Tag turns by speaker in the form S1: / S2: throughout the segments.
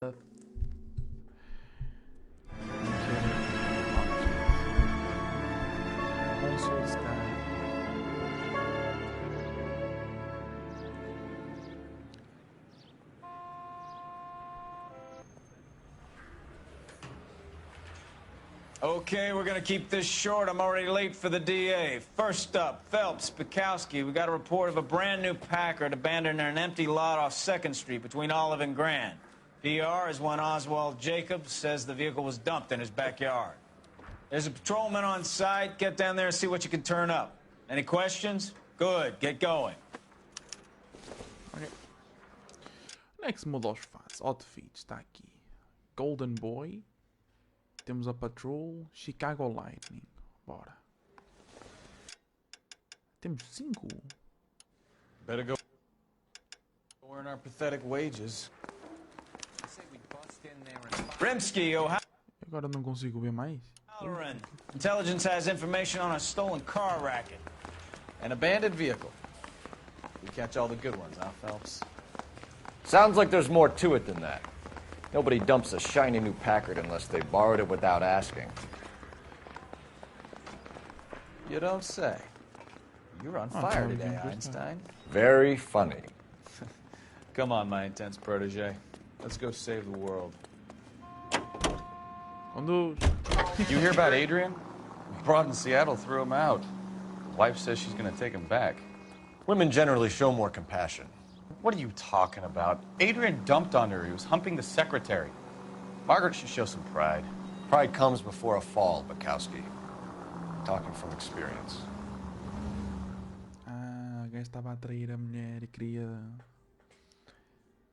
S1: Okay, we're gonna keep this short. I'm already late for the DA. First up, Phelps, Bukowski. We got a report of a brand new Packard abandoned in an empty lot off 2nd Street between Olive and Grand. PR is one Oswald Jacobs says the vehicle was dumped in his backyard. There's a patrolman on site. Get down there and see what you can turn up. Any questions? Good, get going.
S2: Okay. Next muda os fatos. Outfit está aqui. Golden Boy. Temos a Patrol, Chicago Lightning. Bora. Temos 5.
S1: Better go earn our pathetic wages. Rimsky, Ohio.
S2: Agora não consigo ver mais.
S1: Intelligence has information on a stolen car racket.
S3: An abandoned vehicle. We catch all the good ones, huh, Phelps?
S4: Sounds like there's more to it than that. Nobody dumps a shiny new Packard unless they borrowed it without asking.
S3: You don't say. You're on fire today, Einstein.
S4: Very funny.
S3: Come on, my intense protege. Let's go save the world. You hear about Adrian? Broad in Seattle threw him out. Wife says she's going to take him back.
S4: Women generally show more compassion.
S3: What are you talking about? Adrian dumped on her. He was humping the secretary. Margaret should show some pride.
S4: Pride comes before a fall, Bukowski. Talking from experience.
S2: Ah, o gajo estava a atrair a mulher e queria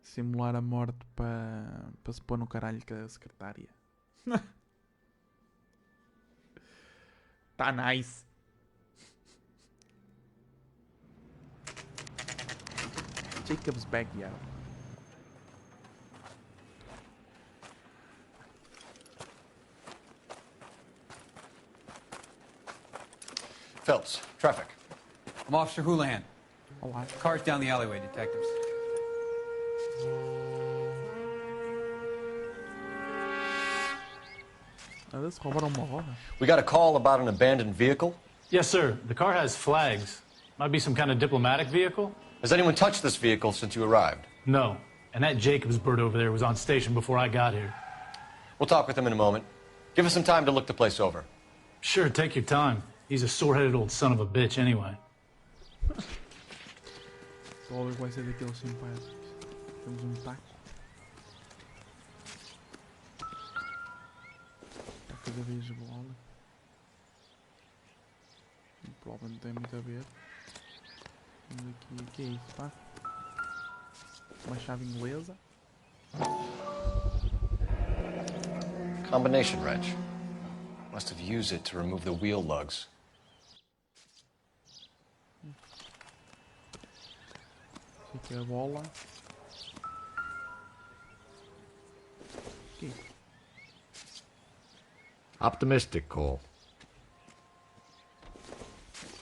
S2: simular a morte para se pôr no caralho com a secretária. Tá nice. Jacob's backyard.
S4: Phelps, traffic.
S5: I'm Officer Houlihan.
S2: Olá.
S5: Cars down the alleyway, detectives.
S2: Eles roubaram uma roda.
S4: We got a call about an abandoned vehicle.
S6: Yes, sir. The car has flags. Might be some kind of diplomatic vehicle.
S4: Has anyone touched this vehicle since you arrived?
S6: No. And that Jacobs bird over there was on station before I got here.
S4: We'll talk with him in a moment. Give us some time to look the place over.
S6: Sure, take your time. He's a sore-headed old son of a bitch anyway.
S2: Talvez vai ser daqueles simpáticos. Temos taco. Está cada vez bola. Provavelmente não tem muito a ver. Vamos aqui, o que é isso, pá? Uma chave inglesa.
S4: Combination wrench. Must have used it to remove the wheel lugs.
S2: Isso aqui é a bola. Aqui.
S4: Optimistic, Cole.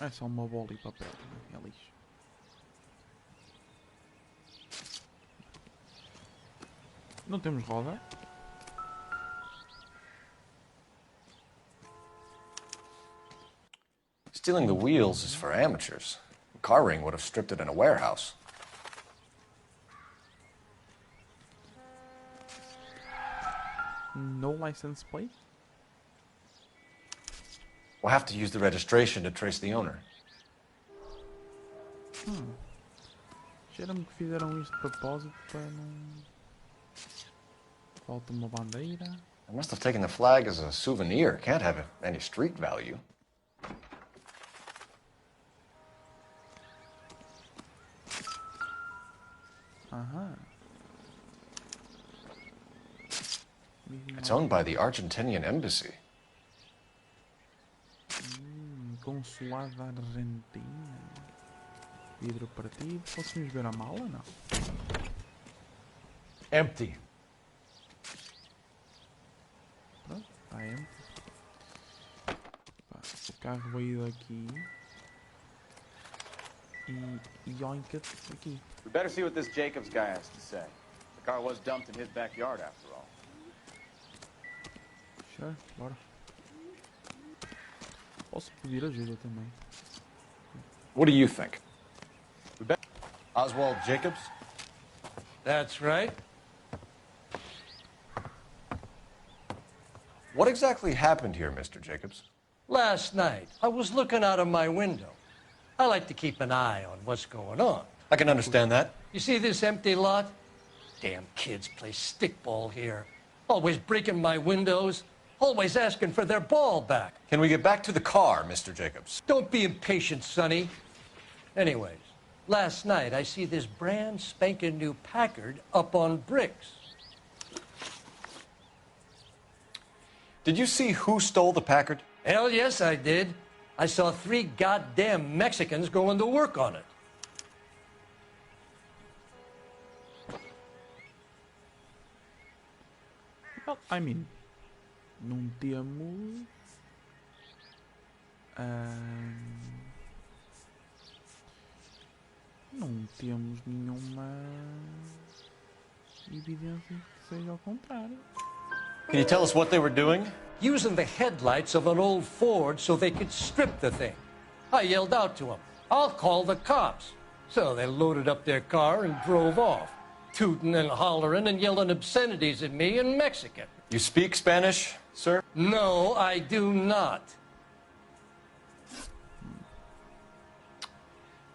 S2: É só uma bola e papel. É lixo. Não temos roda.
S4: Stealing the wheels is for amateurs. A car ring would have stripped it in a warehouse.
S2: No license plate.
S4: We'll have to use the registration to trace the owner.
S2: Cheira-me que fizeram isto de propósito para não... Falta uma bandeira.
S4: I must have taken the flag as a souvenir. Can't have any street value.
S2: Aham.
S4: It's owned by the Argentinian embassy.
S2: Consulado da Argentina. Vidro partido. Conseguimos ver a mala ou não?
S4: Empty.
S2: Pronto, está empty. Pá, o carro veio daqui. E yoinka aqui.
S3: We better see what this Jacobs guy has to say. The car was dumped in his backyard, after all.
S2: Sure, bora. Posso pedir ajuda também.
S4: What do you think?
S3: Oswald Jacobs?
S7: That's right.
S4: What exactly happened here, Mr. Jacobs?
S7: Last night, I was looking out of my window. I like to keep an eye on what's going on.
S4: I can understand that.
S7: You see this empty lot? Damn kids play stickball here. Always breaking my windows. Always asking for their ball back.
S4: Can we get back to the car, Mr. Jacobs?
S7: Don't be impatient, Sonny. Anyways, last night I see this brand spanking new Packard up on bricks.
S4: Did you see who stole the Packard?
S7: Hell yes, I did. I saw 3 goddamn Mexicans going to work on it.
S2: Well, I mean, não temos... não temos nenhuma evidência que seja ao contrário.
S4: Can you tell us what they were doing?
S7: Using the headlights of an old Ford so they could strip the thing. I yelled out to them, "I'll call the cops." So they loaded up their car and drove off, tooting and hollering and yelling obscenities at me in Mexican.
S4: You speak Spanish, sir?
S7: No, I do not.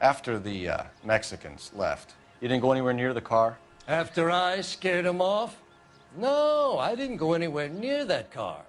S4: After the Mexicans left, you didn't go anywhere near the car?
S7: After I scared them off? No, I didn't go anywhere near that car.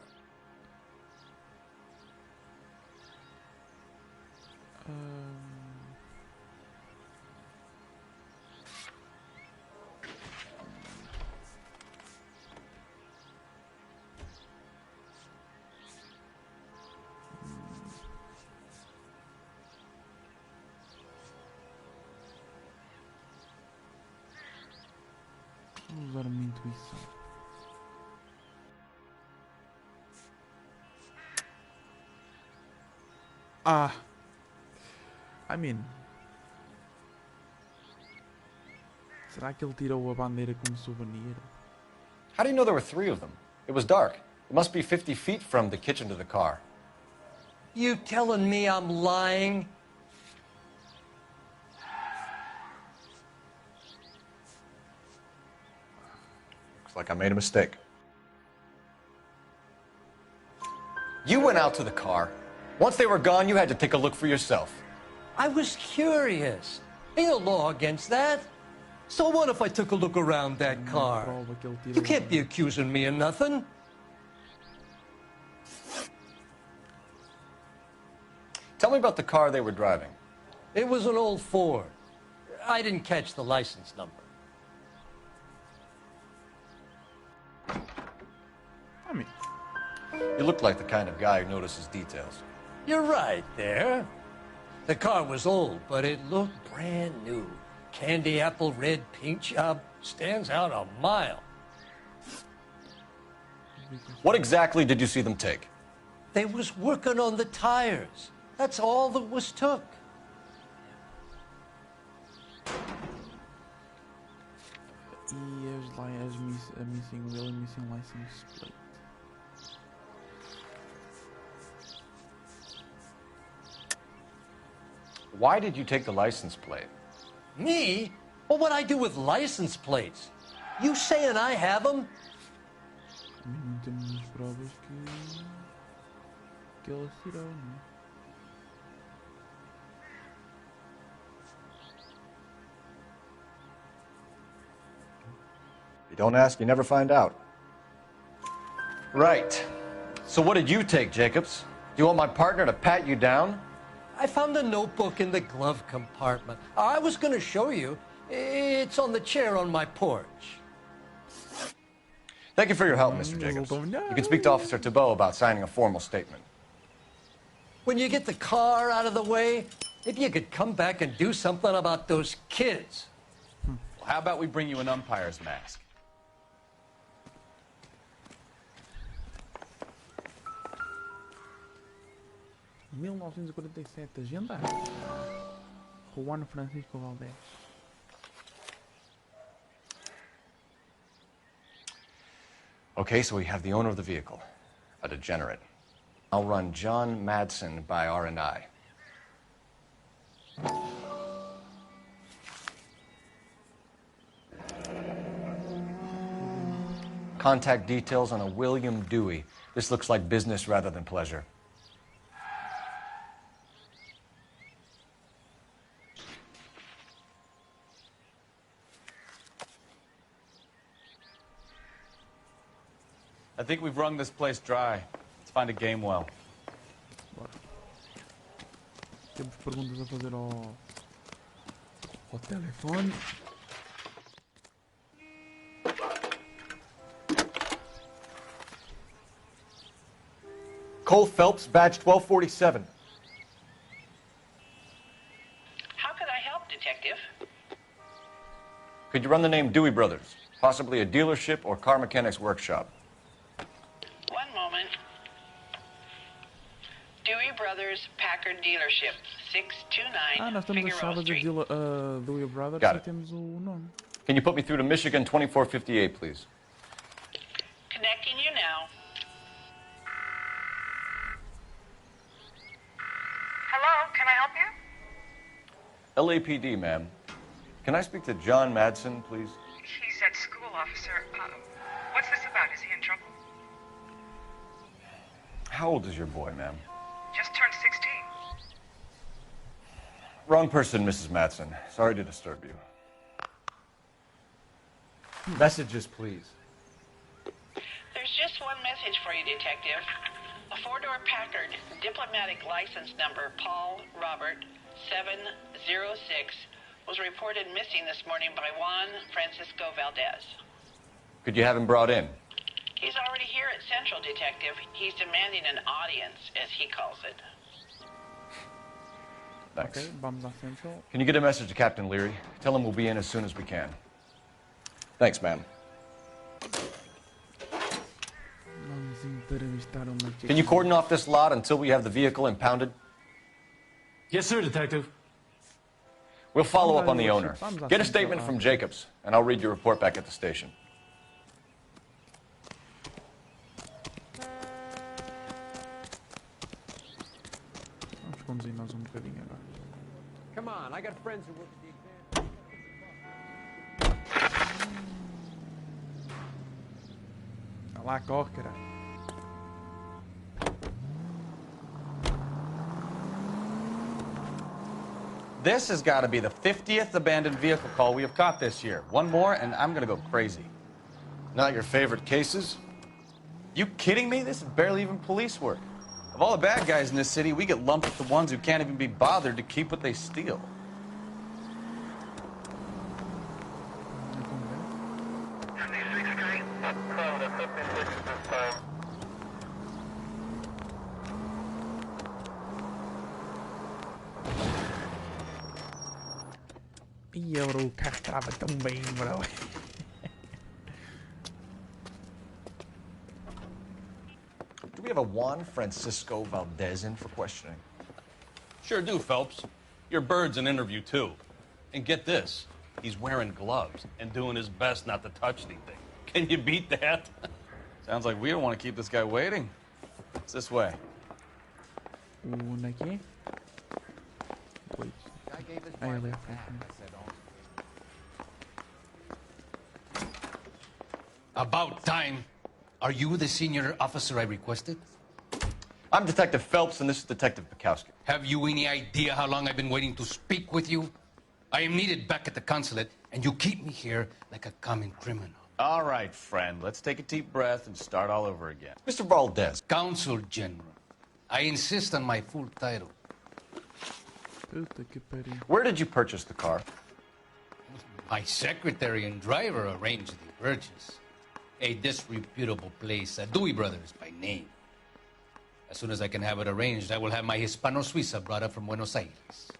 S2: Vamos usar uma intuição. Ah! I mean... Será que ele tirou a bandeira como souvenir?
S4: How do you know there were 3 of them? It was dark. It must be 50 feet from the kitchen to the car.
S7: You telling me I'm lying?
S4: Looks like I made a mistake. You went out to the car. Once they were gone, you had to take a look for yourself.
S7: I was curious. Ain't a law against that. So what if I took a look around that car?
S2: Prova que ele tirou
S7: You
S2: a
S7: can't be
S2: bandeira.
S7: accusing me of nothing.
S4: Tell me about the car they were driving.
S7: It was an old Ford. I didn't catch the license number.
S2: I mean...
S4: You look like the kind of guy who notices details.
S7: You're right there. The car was old, but it looked brand new. Candy apple red paint job stands out a mile.
S4: What exactly did you see them take?
S7: They was working on the tires. That's all that was took.
S2: E a missing wheel e missing license plate.
S4: Why did you take the license plate?
S7: Me? Well, what'd I do with license plates? You saying I have them?
S2: A mim não temos as provas que ele tirou, não é?
S4: You don't ask, you never find out. Right. So what did you take, Jacobs? Do you want my partner to pat you down?
S7: I found a notebook in the glove compartment. I was going to show you. It's on the chair on my porch.
S4: Thank you for your help, Mr. Jacobs. You can speak to Officer Thibault about signing a formal statement.
S7: When you get the car out of the way, maybe you could come back and do something about those kids.
S3: Well, how about we bring you an umpire's mask?
S2: 1947, agenda. Juan Francisco Valdés.
S4: Okay, so we have the owner of the vehicle, a degenerate. I'll run John Madsen by R&I. Contact details on a William Dewey. This looks like business rather than pleasure.
S3: I think we've wrung this place dry. Let's find a game well.
S2: Bora. Temos perguntas a fazer ao telefone.
S4: Cole Phelps, badge 1247.
S8: How could I help, Detective?
S4: Could you run the name Dewey Brothers? Possibly a dealership or car mechanics workshop.
S8: One moment. Dewey Brothers Packard Dealership, 629
S2: Nós temos as
S8: Figueroa
S2: chaves
S8: Street.
S2: da Dewey Brothers
S4: Got
S2: e
S4: it.
S2: temos o nome.
S4: Can you put me through to Michigan 2458, please?
S8: Connecting you now.
S9: Hello, can I help you?
S4: LAPD, ma'am. Can I speak to John Madsen, please?
S9: He's at school, officer. What's this about? Is he in trouble?
S4: How old is your boy, ma'am?
S9: Just turned 16.
S4: Wrong person, Mrs. Madsen. Sorry to disturb you. Messages, please.
S8: There's just one message for you, Detective. A four-door Packard, diplomatic license number Paul Robert 706, was reported missing this morning by Juan Francisco Valdez.
S4: Could you have him brought in?
S8: He's already here at Central, Detective. He's demanding an audience, as he calls it.
S4: Thanks.
S2: Ok, vamos à Central.
S4: Can you get a message to Captain Leary? Tell him we'll be in as soon as we can. Thanks, ma'am.
S2: Vamos entrevistar uma
S4: Can you cordon off this lot until we have the vehicle impounded?
S6: Yes, sir, Detective.
S4: We'll follow up on the
S2: Vamos
S4: owner.
S2: a
S4: Get a
S2: Central
S4: statement from
S2: after.
S4: Jacobs, and I'll read your report back at the station.
S2: Vamos conduzir nós bocadinho agora.
S7: Come on, I got friends who work at the exam.
S2: Vai lá, corre, caralho.
S3: This has got to be the 50th abandoned vehicle call we have caught this year. One more, and I'm going to go crazy.
S4: Not your favorite cases?
S3: You kidding me? This is barely even police work. Of all the bad guys in this city, we get lumped with the ones who can't even be bothered to keep what they steal.
S2: Ih, bro, o carro trava tão bem, bro.
S4: Do we have a Juan Francisco Valdez in for questioning?
S10: Sure do, Phelps. Your bird's an interview, too. And get this, he's wearing gloves and doing his best not to touch anything. Can you beat that?
S3: Sounds like we don't want to keep this guy waiting. It's this way.
S2: Onde é que é? Pois. Aí ali à frente.
S5: About time. Are you the senior officer I requested?
S4: I'm Detective Phelps, and this is Detective Bukowski.
S5: Have you any idea how long I've been waiting to speak with you? I am needed back at the consulate, and you keep me here like a common criminal.
S3: All right, friend. Let's take a deep breath and start all over again.
S4: Mr. Valdez.
S5: Consul General. I insist on my full title.
S2: Puta que pariu.
S4: Where did you purchase the car?
S5: My secretary and driver arranged the purchase. A disreputable place, Dewey Brothers by name. As soon as I can have it arranged, I will have my Hispano Suiza brought up from Buenos Aires.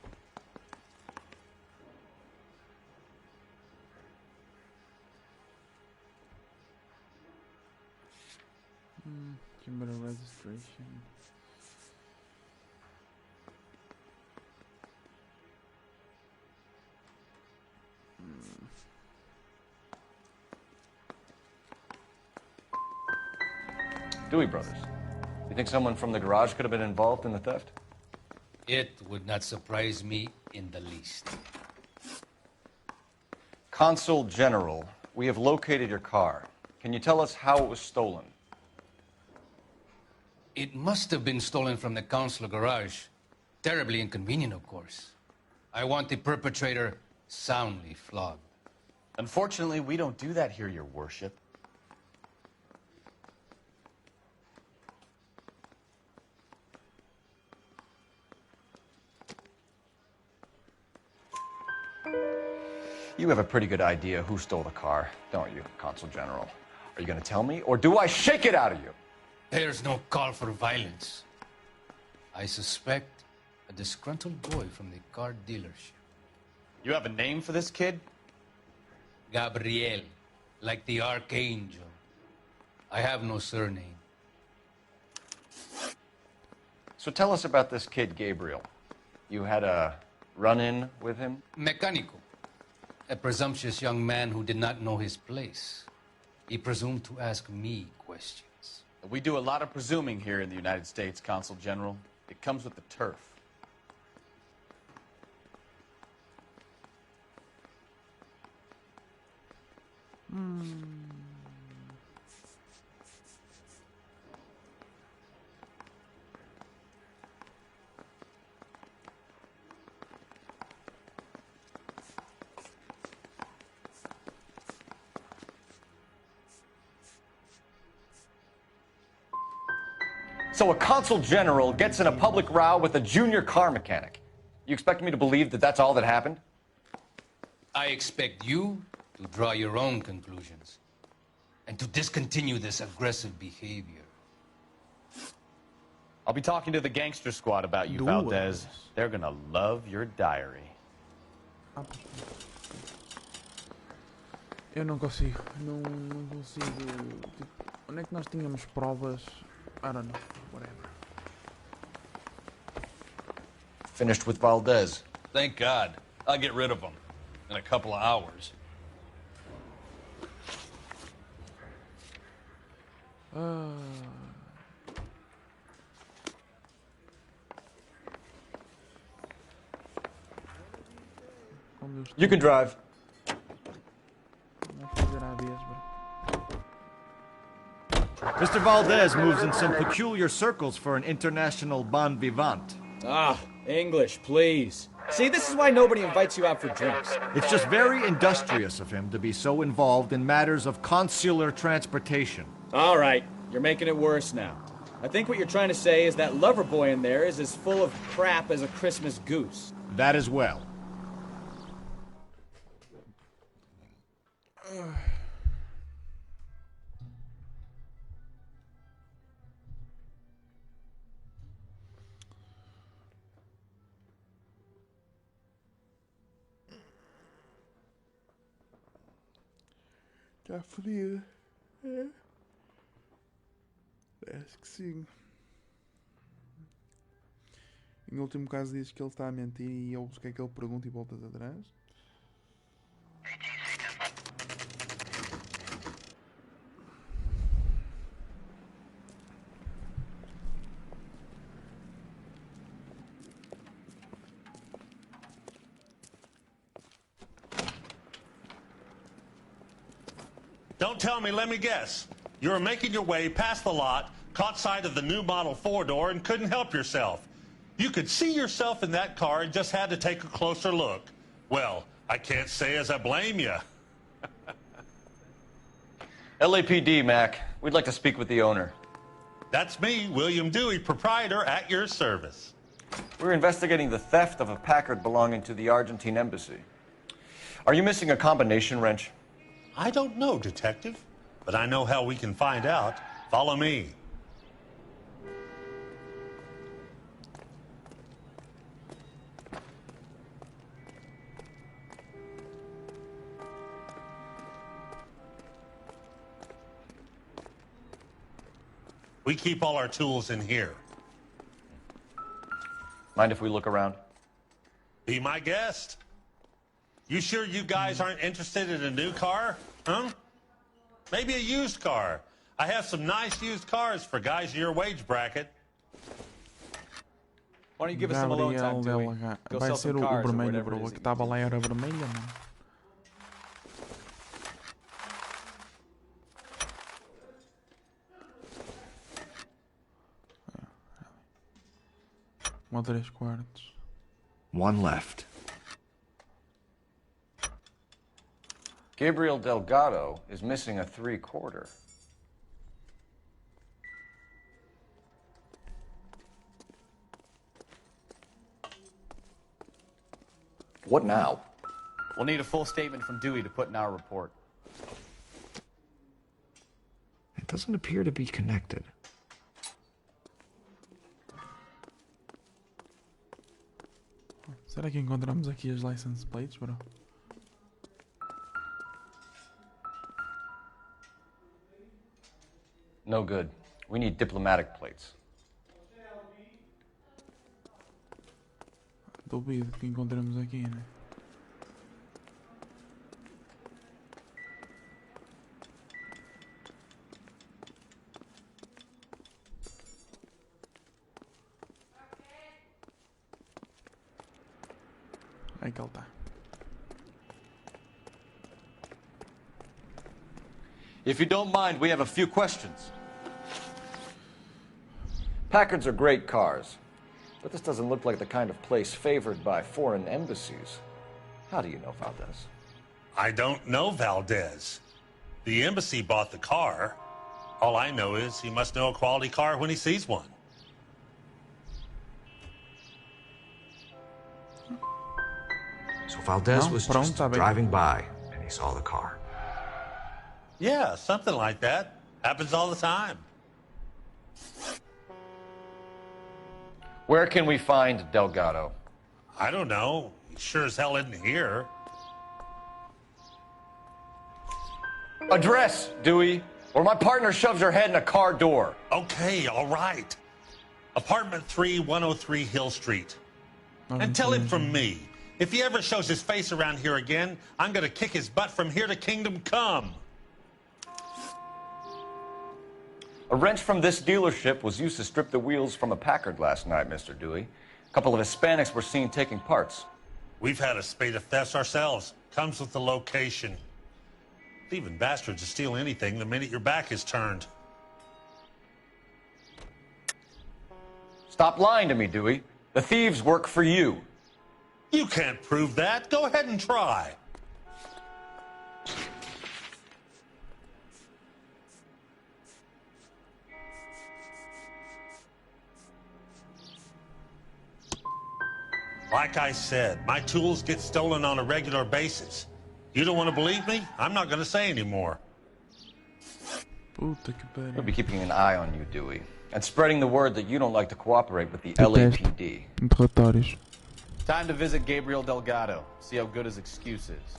S2: Timber registration.
S4: Dewey Brothers. You think someone from the garage could have been involved in the theft?
S5: It would not surprise me in the least.
S4: Consul General, we have located your car. Can you tell us how it was stolen?
S5: It must have been stolen from the consular garage. Terribly inconvenient, of course. I want the perpetrator soundly flogged.
S3: Unfortunately, we don't do that here, Your Worship.
S4: You have a pretty good idea who stole the car, don't you, Consul General? Are you going to tell me, or do I shake it out of you?
S5: There's no call for violence. I suspect a disgruntled boy from the car dealership.
S3: You have a name for this kid?
S5: Gabriel, like the archangel. I have no surname.
S4: So tell us about this kid, Gabriel. You had a run-in with him?
S5: Mecánico. A presumptuous young man who did not know his place. He presumed to ask me questions.
S3: We do a lot of presuming here in the United States, Consul General. It comes with the turf.
S4: So a consul general gets in a public row with a junior car mechanic. You expect me to believe that that's all that happened?
S5: I expect you to draw your own conclusions and to discontinue this aggressive behavior.
S3: I'll be talking to the gangster squad about you, Valdez. They're gonna love your diary.
S2: Eu não consigo. Não consigo. Tipo, onde é que nós tínhamos provas? I don't know. Whatever.
S4: Finished with Valdez.
S10: Thank God. I'll get rid of him in a couple of hours.
S4: You can drive.
S11: Mr. Valdez moves in some peculiar circles for an international bon vivant.
S12: Ah, English, please. See, this is why nobody invites you out for drinks.
S11: It's just very industrious of him to be so involved in matters of consular transportation.
S12: All right, you're making it worse now. I think what you're trying to say is that lover boy in there is as full of crap as a Christmas goose.
S11: That as well.
S2: Está frio. É? Parece que sim. E no último caso diz que ele está a mentir e ouves o que é que ele pergunta e voltas atrás.
S13: Don't tell me, let me guess. You were making your way past the lot, caught sight of the new model four-door, and couldn't help yourself. You could see yourself in that car and just had to take a closer look. Well, I can't say as I blame you.
S4: LAPD, Mac. We'd like to speak with the owner.
S13: That's me, William Dewey, proprietor, at your service.
S4: We're investigating the theft of a Packard belonging to the Argentine embassy. Are you missing a combination wrench?
S13: I don't know, Detective, but I know how we can find out. Follow me. We keep all our tools in here.
S4: Mind if we look around?
S13: Be my guest. You sure you guys aren't interested in a new car? Huh? Maybe a used car. I have some nice used cars for guys of your wage bracket.
S12: Why don't you give us some alone time, Dewey? Go
S2: Vai
S12: sell
S2: ser
S12: some
S2: o
S12: cars or
S2: vermelho,
S12: whatever
S2: bro.
S12: it
S2: O
S12: is
S2: que
S12: that you
S2: estava lá era vermelho, mano. Uma 3/4.
S11: One left.
S4: Gabriel Delgado is missing a 3/4. What now?
S3: We'll need a full statement from Dewey to put in our report.
S11: It doesn't appear to be connected.
S2: Será que encontramos aqui as license plates, bro?
S4: No good. We need diplomatic plates.
S2: Duvido que encontremos aqui, né? Aí que ele tá.
S4: If you don't mind, we have a few questions. Packards are great cars, but this doesn't look like the kind of place favored by foreign embassies. How do you know Valdez?
S13: I don't know Valdez. The embassy bought the car. All I know is he must know a quality car when he sees one.
S11: So Valdez was just
S2: pronto,
S11: driving by, and he saw the car.
S13: Yeah, something like that. Happens all the time.
S4: Where can we find Delgado?
S13: I don't know. He sure as hell isn't here.
S4: Address, Dewey, or my partner shoves her head in a car door.
S13: Okay, all right. Apartment 3, 103 Hill Street. And tell him from me, if he ever shows his face around here again, I'm gonna kick his butt from here to Kingdom Come.
S4: A wrench from this dealership was used to strip the wheels from a Packard last night, Mr. Dewey. A couple of Hispanics were seen taking parts.
S13: We've had a spate of thefts ourselves. Comes with the location. Thieving bastards to steal anything the minute your back is turned.
S4: Stop lying to me, Dewey. The thieves work for you.
S13: You can't prove that. Go ahead and try. Like I said, my tools get stolen on a regular basis. You don't want to believe me? I'm not going to say anymore.
S4: We'll be keeping an eye on you, Dewey, and spreading the word that you don't like to cooperate with the LAPD.
S3: Time to visit Gabriel Delgado, see how good his excuse is.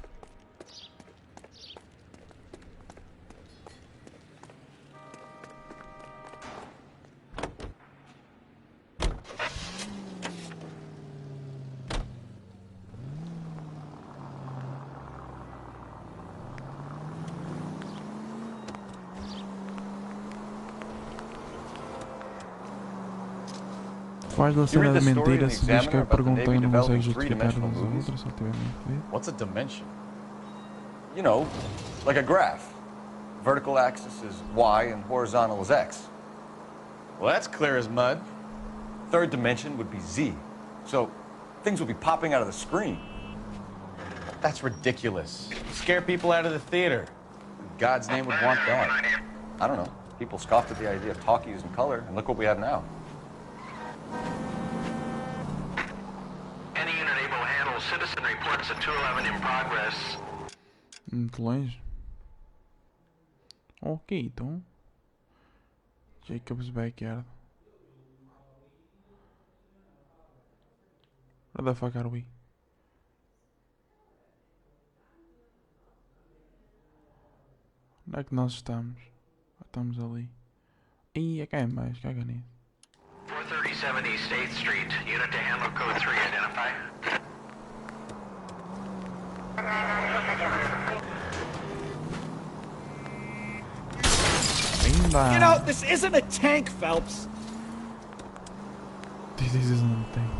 S2: Faz da cena de mentira se diz que perguntei não consegue justificar as outras, só tiver mentido.
S4: What's a dimension? You know, like a graph. Vertical axis is Y and horizontal is X.
S3: Well, that's clear as mud.
S4: Third dimension would be Z. So things would be popping out of the screen.
S3: That's ridiculous. Scare people out of the theater. Who in God's name would want that?
S4: I don't know. People scoffed at the idea of talkies in color, and look what we have now.
S14: Any unit able to handle citizen reports at 211 in progress.
S2: Muito longe. Ok, então. Jacob's backyard. Where the fuck are we? Onde é que nós estamos? Estamos ali. Ih, cá é mais, caga nisso.
S14: 437 East 8th Street, unit to handle code 3, identify.
S12: You know, this isn't a tank, Phelps.
S2: This isn't a tank.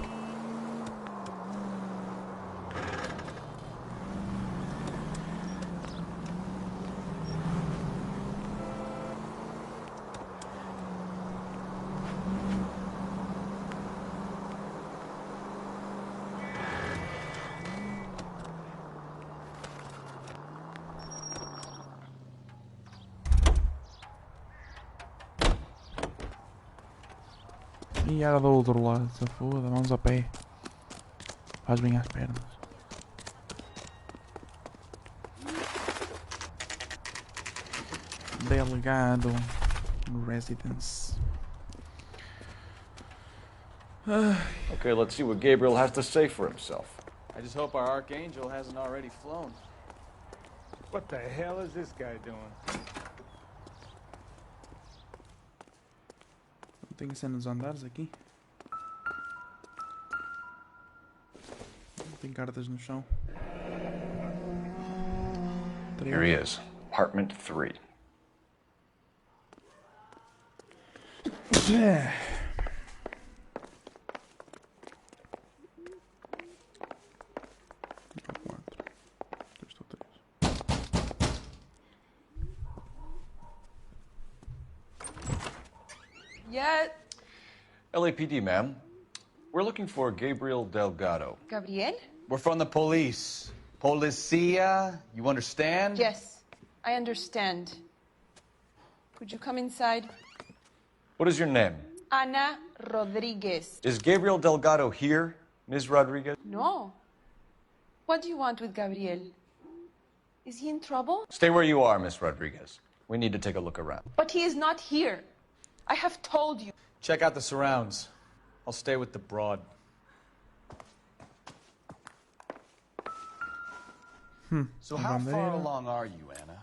S2: E era do outro lado, se foda, vamos a pé. Faz bem às pernas. Delegado Residence.
S4: Okay, let's see what Gabriel has to say for himself.
S3: I just hope our archangel hasn't already flown.
S15: What the hell is this guy doing?
S2: Tem cena nos andares aqui. Tem cartas no chão.
S4: Here he is, apartment 3.
S2: Yeah.
S16: Yeah.
S4: LAPD, ma'am. We're looking for Gabriel Delgado.
S16: Gabriel?
S3: We're from the police. Policia, you understand?
S16: Yes, I understand. Could you come inside?
S4: What is your name?
S16: Ana Rodriguez.
S4: Is Gabriel Delgado here, Ms. Rodriguez?
S16: No. What do you want with Gabriel? Is he in trouble?
S4: Stay where you are, Ms. Rodriguez. We need to take a look around.
S16: But he is not here. I have told you.
S3: Check out the surrounds. I'll stay with the broad. So how far along are you, Anna?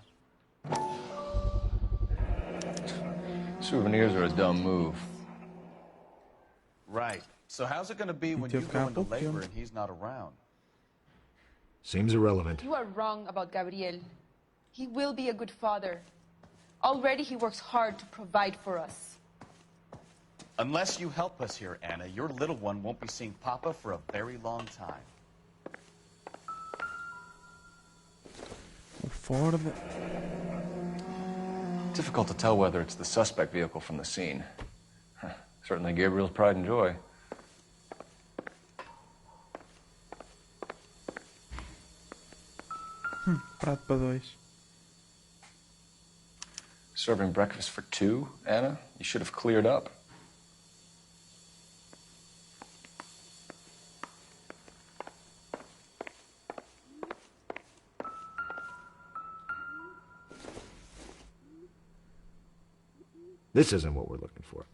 S4: Souvenirs are a dumb move.
S3: Right. So how's it going to be when you go into labor and he's not around?
S11: Seems irrelevant.
S16: You are wrong about Gabriel. He will be a good father. Already he works hard to provide for us.
S3: Unless you help us here, Anna, your little one won't be seeing Papa for a very long time.
S2: Ford.
S4: Difficult to tell whether it's the suspect vehicle from the scene. Certainly Gabriel's pride and joy.
S2: Prato para dois.
S4: Serving breakfast for 2, Anna? You should have cleared up.
S11: This isn't what we're looking for.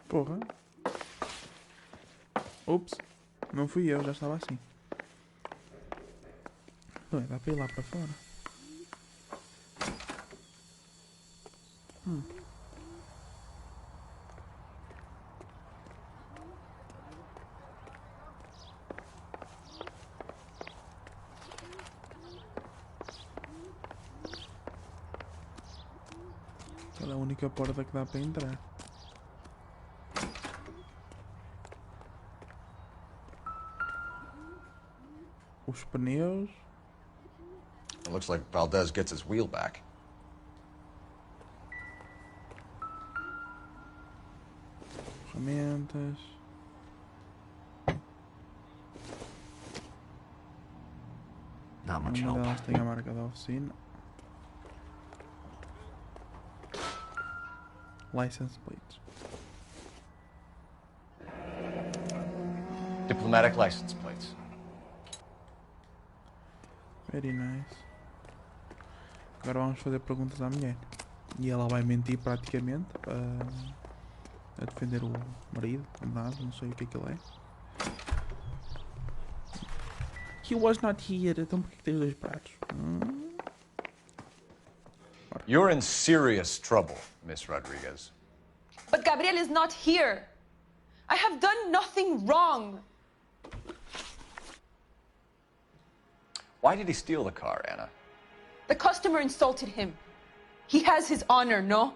S2: Porra. Ups. Não fui eu, já estava assim. Ué, dá para ir lá para fora. Aquela é a única porta que dá para entrar. Os pneus.
S4: It looks like Valdez gets his wheel back.
S2: Ferramentas.
S11: Not much
S2: Uma
S11: help.
S2: delas tem a marca da oficina. License plates.
S4: Diplomatic license plates.
S2: Very nice. Agora vamos fazer perguntas à mulher. E ela vai mentir praticamente a defender o marido, o namorado, não sei o que ele é. He was not here, então por que tens 2 pratos?
S4: You're in serious trouble, Miss Rodriguez.
S16: But Gabriel is not here. I have done nothing wrong.
S4: Why did he steal the car, Anna?
S16: The customer insulted him. He has his honor, no?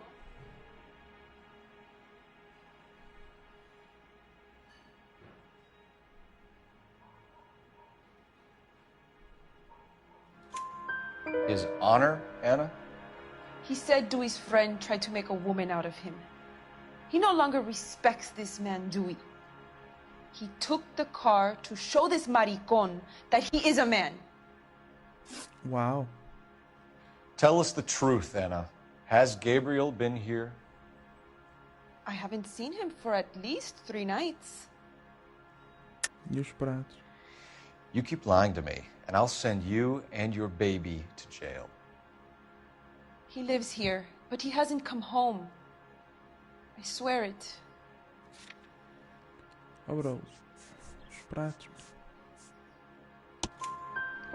S4: His honor, Anna?
S16: He said Dewey's friend tried to make a woman out of him. He no longer respects this man, Dewey. He took the car to show this maricon that he is a man.
S2: Wow.
S4: Tell us the truth, Anna. Has Gabriel been here?
S16: I haven't seen him for at least 3 nights.
S2: E os pratos?
S4: You keep lying to me, and I'll send you and your baby to jail.
S16: He lives here, but he hasn't come home. I swear it.
S2: Oh, bro. Os pratos.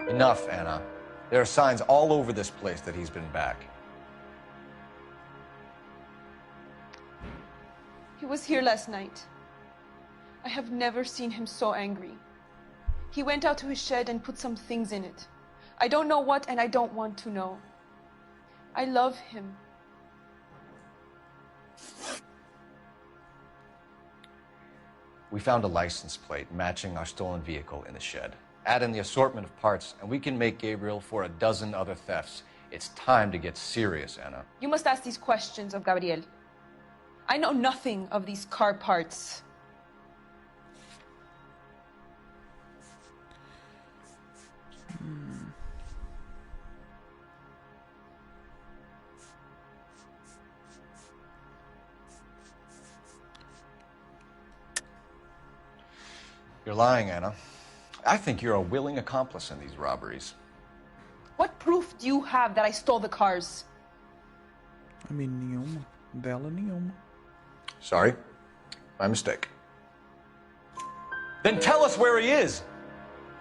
S4: Enough, Anna. There are signs all over this place that he's been back.
S16: He was here last night. I have never seen him so angry. He went out to his shed and put some things in it. I don't know what, and I don't want to know. I love him.
S4: We found a license plate matching our stolen vehicle in the shed. Add in the assortment of parts, and we can make Gabriel for a dozen other thefts. It's time to get serious, Anna.
S16: You must ask these questions of Gabriel. I know nothing of these car parts.
S4: You're lying, Anna. I think you're a willing accomplice in these robberies.
S16: What proof do you have that I stole the cars?
S2: I mean, nenhuma. Dela, nenhuma.
S4: Sorry. My mistake. Then tell us where he is.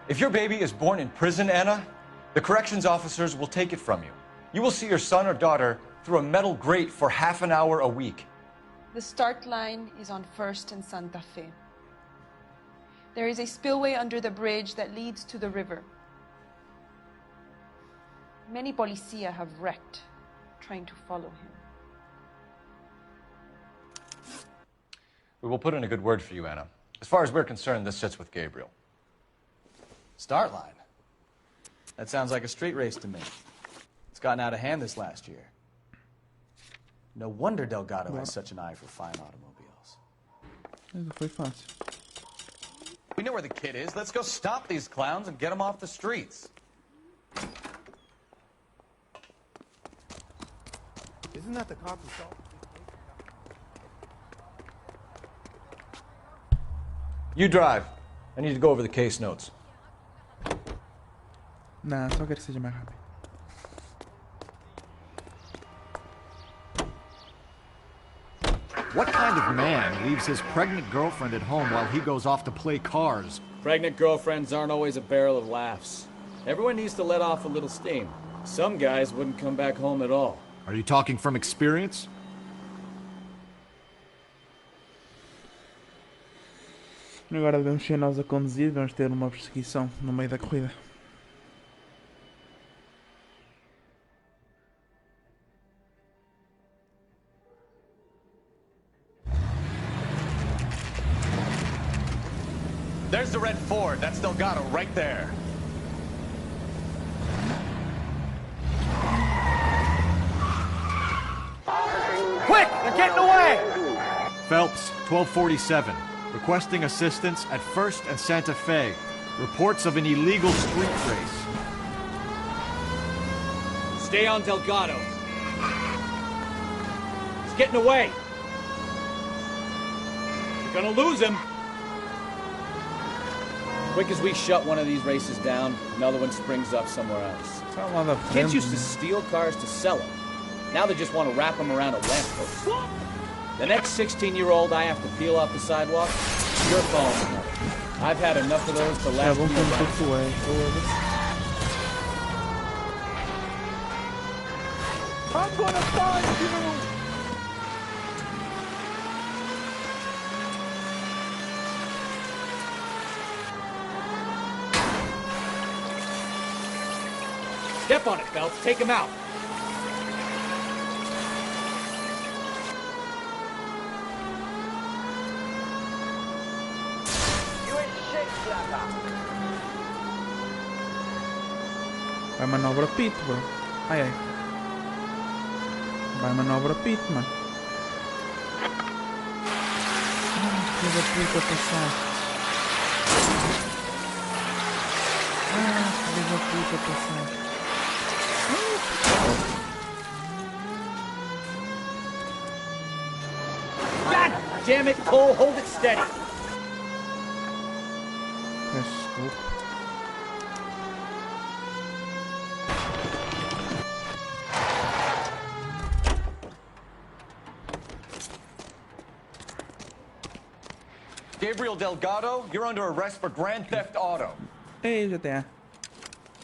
S4: If your baby is born in prison, Anna, the corrections officers will take it from you. You will see your son or daughter through a metal grate for half an hour a week.
S16: The start line is on 1st and Santa Fe. There is a spillway under the bridge that leads to the river. Many policia have wrecked trying to follow him.
S4: We will put in a good word for you, Anna. As far as we're concerned, this sits with Gabriel.
S12: Start line? That sounds like a street race to me. It's gotten out of hand this last year. No wonder Delgado has such an eye for fine automobiles.
S2: Essa foi fácil.
S3: We know where the kid is. Let's go stop these clowns and get him off the streets.
S15: Isn't that the cop who saw?
S4: You drive. I need to go over the case notes.
S2: Não, só quero que seja mais rápido.
S11: What kind of man leaves his pregnant girlfriend at home while he goes off to play cars?
S12: Pregnant girlfriends aren't always a barrel of laughs. Everyone needs to let off a little steam. Some guys wouldn't come back home at all.
S11: Are you talking from experience?
S2: Agora devemos ser nós a conduzir, vamos ter uma perseguição no meio da corrida.
S3: There's the red Ford. That's Delgado right there.
S11: Quick! They're getting away! Phelps, 1247. Requesting assistance at 1st and Santa Fe. Reports of an illegal street race.
S12: Stay on Delgado. He's getting away. You're gonna lose him. Quick as we shut one of these races down, another one springs up somewhere else. Kids used to steal cars to sell them. Now they just want to wrap them around a lamppost. The next 16-year-old I have to peel off the sidewalk, your phone. I've had enough of those to last me around.
S15: I'm gonna find you!
S12: Step on it, Phelps. Take him out.
S2: Vai manobra pit, bro. Ai, ai. Vai manobra pit, mano. Filho da puta, passar. Filho da puta, passar.
S12: God damn it, Cole, hold it steady.
S2: Desculpa.
S4: Gabriel Delgado, you're under arrest for Grand Theft Auto.
S2: Hey, GTA.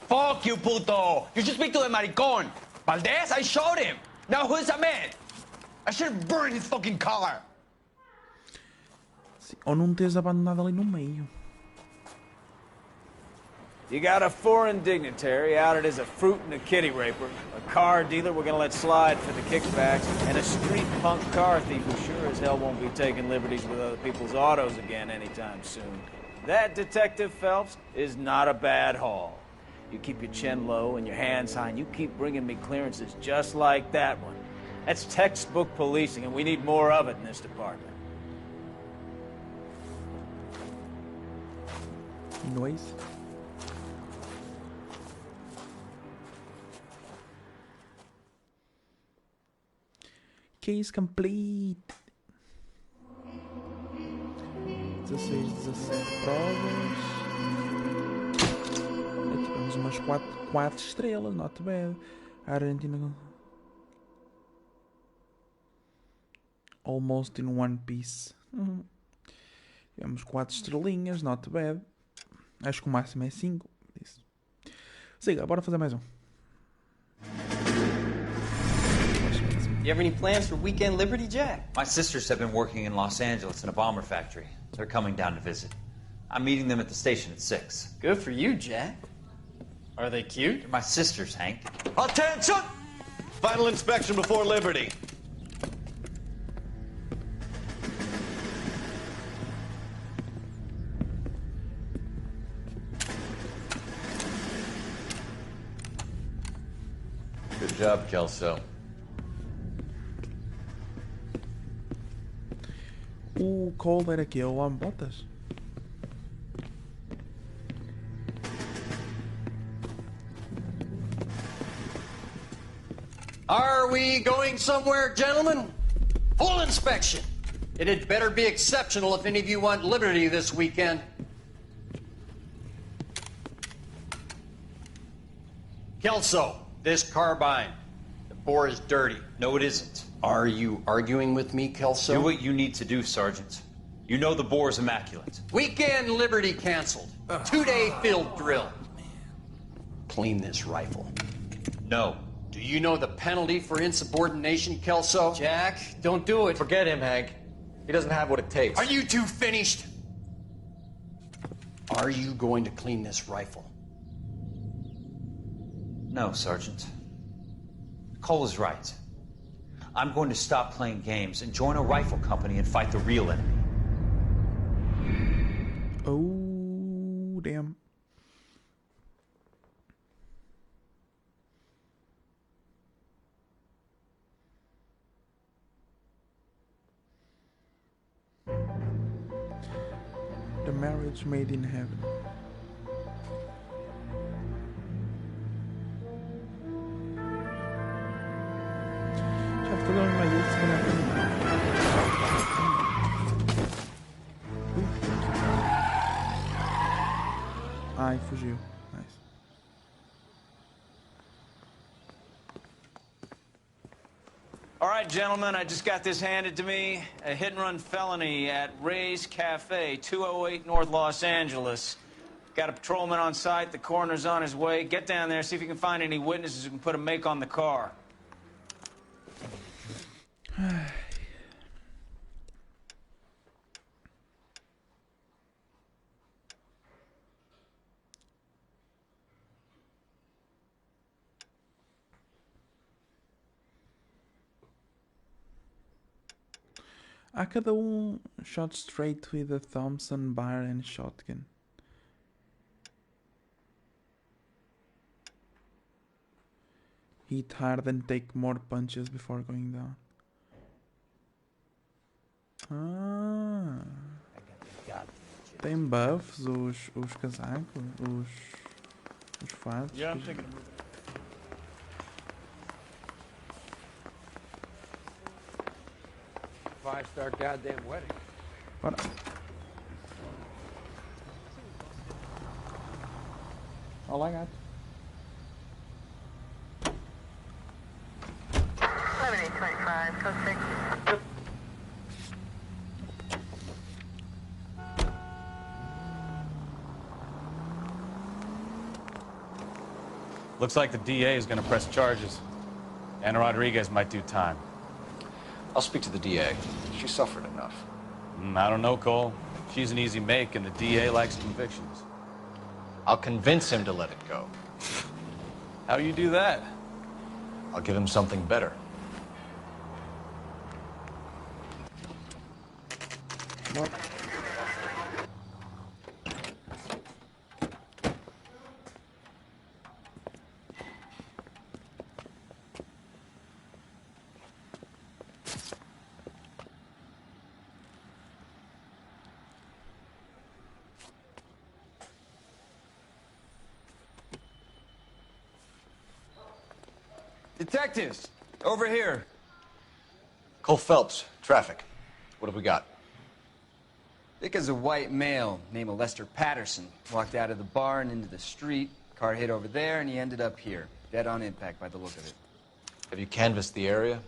S17: Fuck you, puto! You should speak to the maricón. Valdez, I showed him. Now who's the man? I should have burned his fucking car.
S2: Ou não teres abandonado ali no meio.
S1: You got a foreign dignitary outed as a fruit and a kitty raper, a car dealer we're gonna let slide for the kickbacks, and a street punk car thief who sure as hell won't be taking liberties with other people's autos again anytime soon. That, Detective Phelps, is not a bad haul. You keep your chin low and your hands high, and you keep bringing me clearances just like that one. That's textbook policing, and we need more of it in this department.
S2: Noise. Case complete. 16, 17 provas. Aqui temos umas 4 estrelas, not bad. Argentina. Almost in one piece. Temos 4 estrelinhas, not bad. Acho que o máximo é 5. Siga, bora fazer mais um.
S18: You have any plans for weekend liberty, Jack?
S19: My sisters have been working in Los Angeles in a bomber factory. They're coming down to visit. I'm meeting them at the station at 6.
S18: Good for you, Jack. Are they cute?
S19: They're my sisters, Hank.
S10: Attention! Final inspection before liberty.
S4: Good job, Kelso.
S2: O Cole era aqui, o Botas.
S7: Are we going somewhere, gentlemen? Full inspection. It had better be exceptional if any of you want liberty this weekend. Kelso, this carbine. The bore is dirty.
S19: No, it isn't.
S7: Are you arguing with me, Kelso?
S19: Do what you need to do, Sergeant. You know the bore is immaculate.
S7: Weekend liberty canceled. 2-day field drill. Clean this rifle.
S19: No.
S7: Do you know the penalty for insubordination, Kelso?
S18: Jack, don't do it.
S4: Forget him, Hank. He doesn't have what it takes.
S7: Are you two finished? Are you going to clean this rifle?
S19: No, Sergeant. Cole is right. I'm going to stop playing games and join a rifle company and fight the real enemy.
S2: Oh, damn. The marriage made in heaven. Já estou dando mais isso, se calhar Ai, fugiu. Nice.
S1: All right, gentlemen, I just got this handed to me. A hit-and-run felony at Ray's Cafe, 208 North Los Angeles. Got a patrolman on site. The coroner's on his way. Get down there, see if you can find any witnesses who can put a make on the car.
S2: Há cada shot straight with a Thompson, bar and shotgun. Hit hard and take more punches before going down. Ah. Tem buffs os casacos, os fatos.
S15: Yeah, I'm thinking of moving.
S20: Five-star goddamn wedding.
S2: Bora. Olá, gato.
S9: 7825, code 6.
S3: Looks like the DA is going to press charges. Anna Rodriguez might do time.
S4: I'll speak to the DA. She suffered enough.
S3: I don't know, Cole. She's an easy make, and the DA likes convictions.
S4: I'll convince him to let it go.
S3: How you do that?
S4: I'll give him something better.
S2: What?
S17: Detectives, over here.
S4: Cole Phelps, traffic. What have we got?
S17: Dick is a white male named Lester Patterson. Walked out of the bar and into the street. Car hit over there, and he ended up here. Dead on impact by the look of it.
S4: Have you canvassed the area?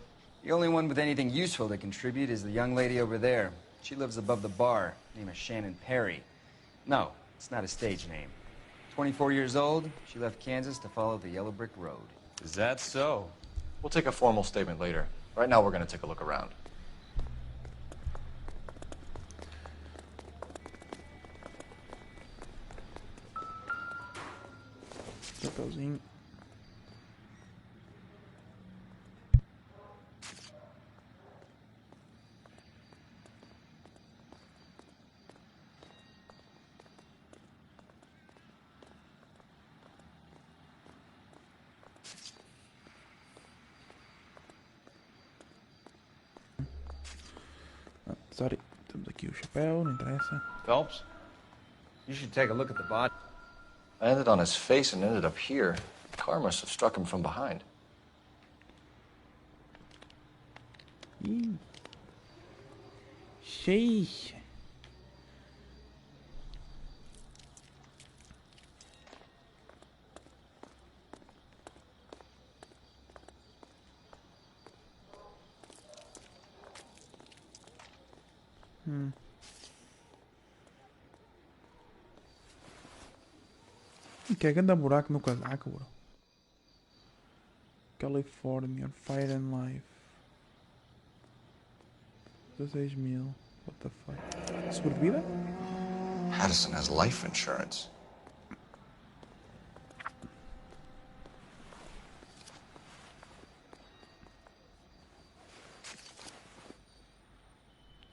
S17: The only one with anything useful to contribute is the young lady over there. She lives above the bar. Name is Shannon Perry. No, it's not a stage name. 24 years old, she left Kansas to follow the Yellow Brick Road.
S3: Is that so?
S4: We'll take a formal statement later. Right now, we're going to take a look around.
S2: Chapeuzinho. Sorry, temos aqui o chapéu, não interessa.
S17: Phelps, you should take a look at the body.
S4: I ended on his face and ended up here. The car must have struck him from behind.
S2: Ih. Sheesh. Que é grande buraco no casaco, bro. California, Fire and Life. 16.000. What the fuck? Seguro de vida?
S4: Patterson has life insurance.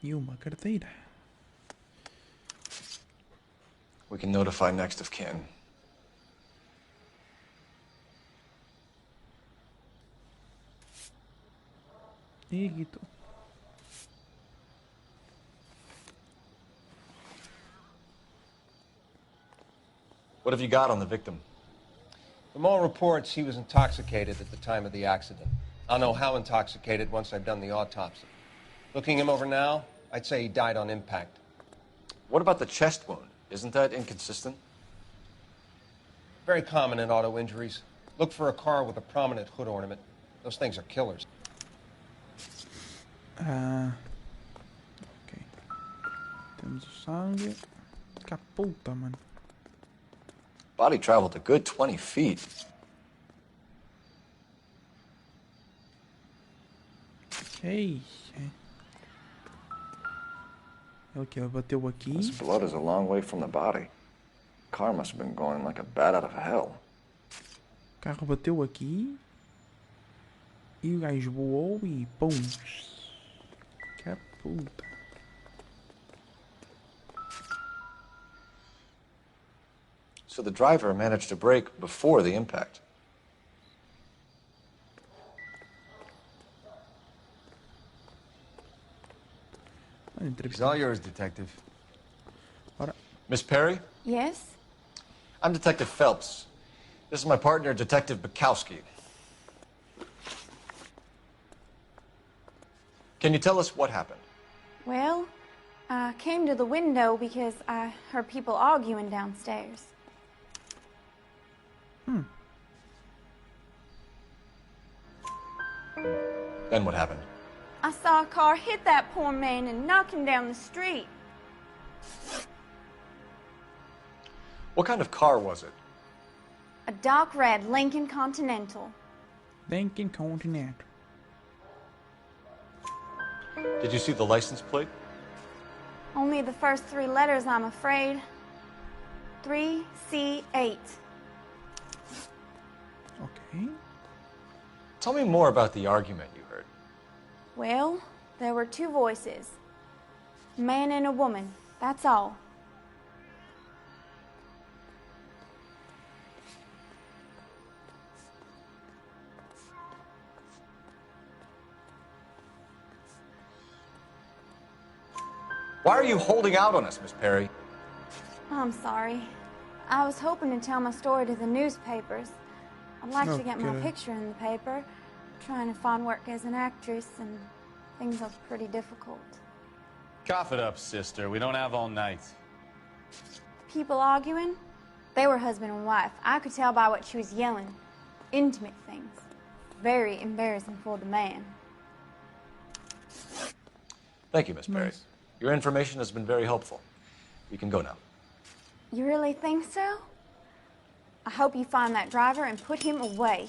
S2: E uma carteira.
S4: We can notify next of kin.
S2: Iguito.
S4: What have you got on the victim?
S20: From all reports, he was intoxicated at the time of the accident. I'll know how intoxicated once I've done the autopsy. Looking him over now, I'd say he died on impact.
S4: What about the chest wound? Isn't that inconsistent?
S20: Very common in auto injuries. Look for a car with a prominent hood ornament. Those things are killers.
S2: Ok. Temos o sangue. Que puta, mano.
S4: Body traveled a good 20 feet.
S2: Ei. Ele que bateu aqui.
S4: This blood is a long way from the body. Car must have been going like a bat out of hell.
S2: O carro bateu aqui. E o gajo voou e pum. Que Puta.
S4: So the driver managed to brake before the impact.
S17: It's all yours, Detective.
S4: Miss Perry?
S21: Yes?
S4: I'm Detective Phelps. This is my partner, Detective Bukowski. Can you tell us what happened?
S21: Well, I came to the window because I heard people arguing downstairs.
S4: Then what happened?
S21: I saw a car hit that poor man and knock him down the street.
S4: What kind of car was it?
S21: A dark red Lincoln Continental.
S2: Lincoln Continental.
S4: Did you see the license plate?
S21: Only the first 3 letters, I'm afraid. 3C8.
S2: Okay.
S4: Tell me more about the argument you heard.
S21: Well, there were 2 voices. A man and a woman, that's all.
S4: Why are you holding out on us, Miss Perry?
S21: I'm sorry. I was hoping to tell my story to the newspapers. I'd like to get my
S2: Okay.
S21: picture in the paper. Trying to find work as an actress, and things are pretty difficult.
S3: Cough it up, sister. We don't have all night.
S21: People arguing? They were husband and wife. I could tell by what she was yelling. Intimate things. Very embarrassing for the man.
S4: Thank you, Miss Perry.
S2: Nice.
S4: Your information has been very helpful. You can go now.
S21: You really think so? I hope you find that driver and put him away.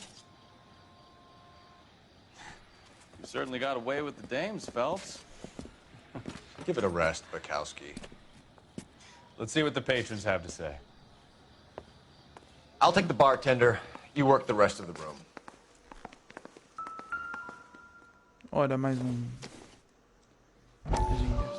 S3: You certainly got away with the dames, Phelps.
S4: Give it a rest, Bukowski.
S3: Let's see what the patrons have to say.
S4: I'll take the bartender. You work the rest of the room.
S2: Ora, mais gajinho destes.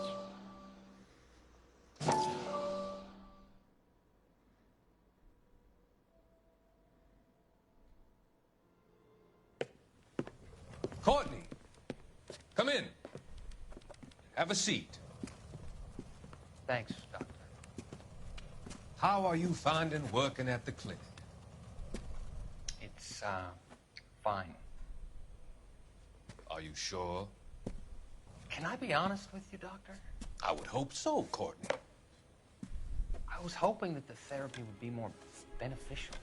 S5: Courtney, come in. Have a seat.
S14: Thanks, Doctor.
S5: How are you finding working at the clinic?
S14: It's, fine.
S5: Are you sure?
S14: Can I be honest with you, Doctor?
S5: I would hope so, Courtney.
S14: I was hoping that the therapy would be more beneficial.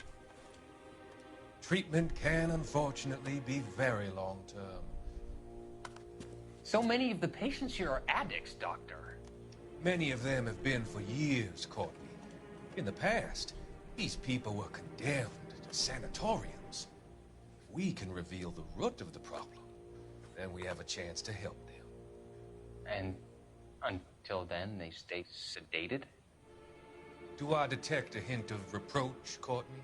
S5: Treatment can, unfortunately, be very long-term.
S14: So many of the patients here are addicts, Doctor.
S5: Many of them have been for years, Courtney. In the past, these people were condemned to sanatoriums. If we can reveal the root of the problem, then we have a chance to help them.
S14: And until then, they stay sedated?
S5: Do I detect a hint of reproach, Courtney?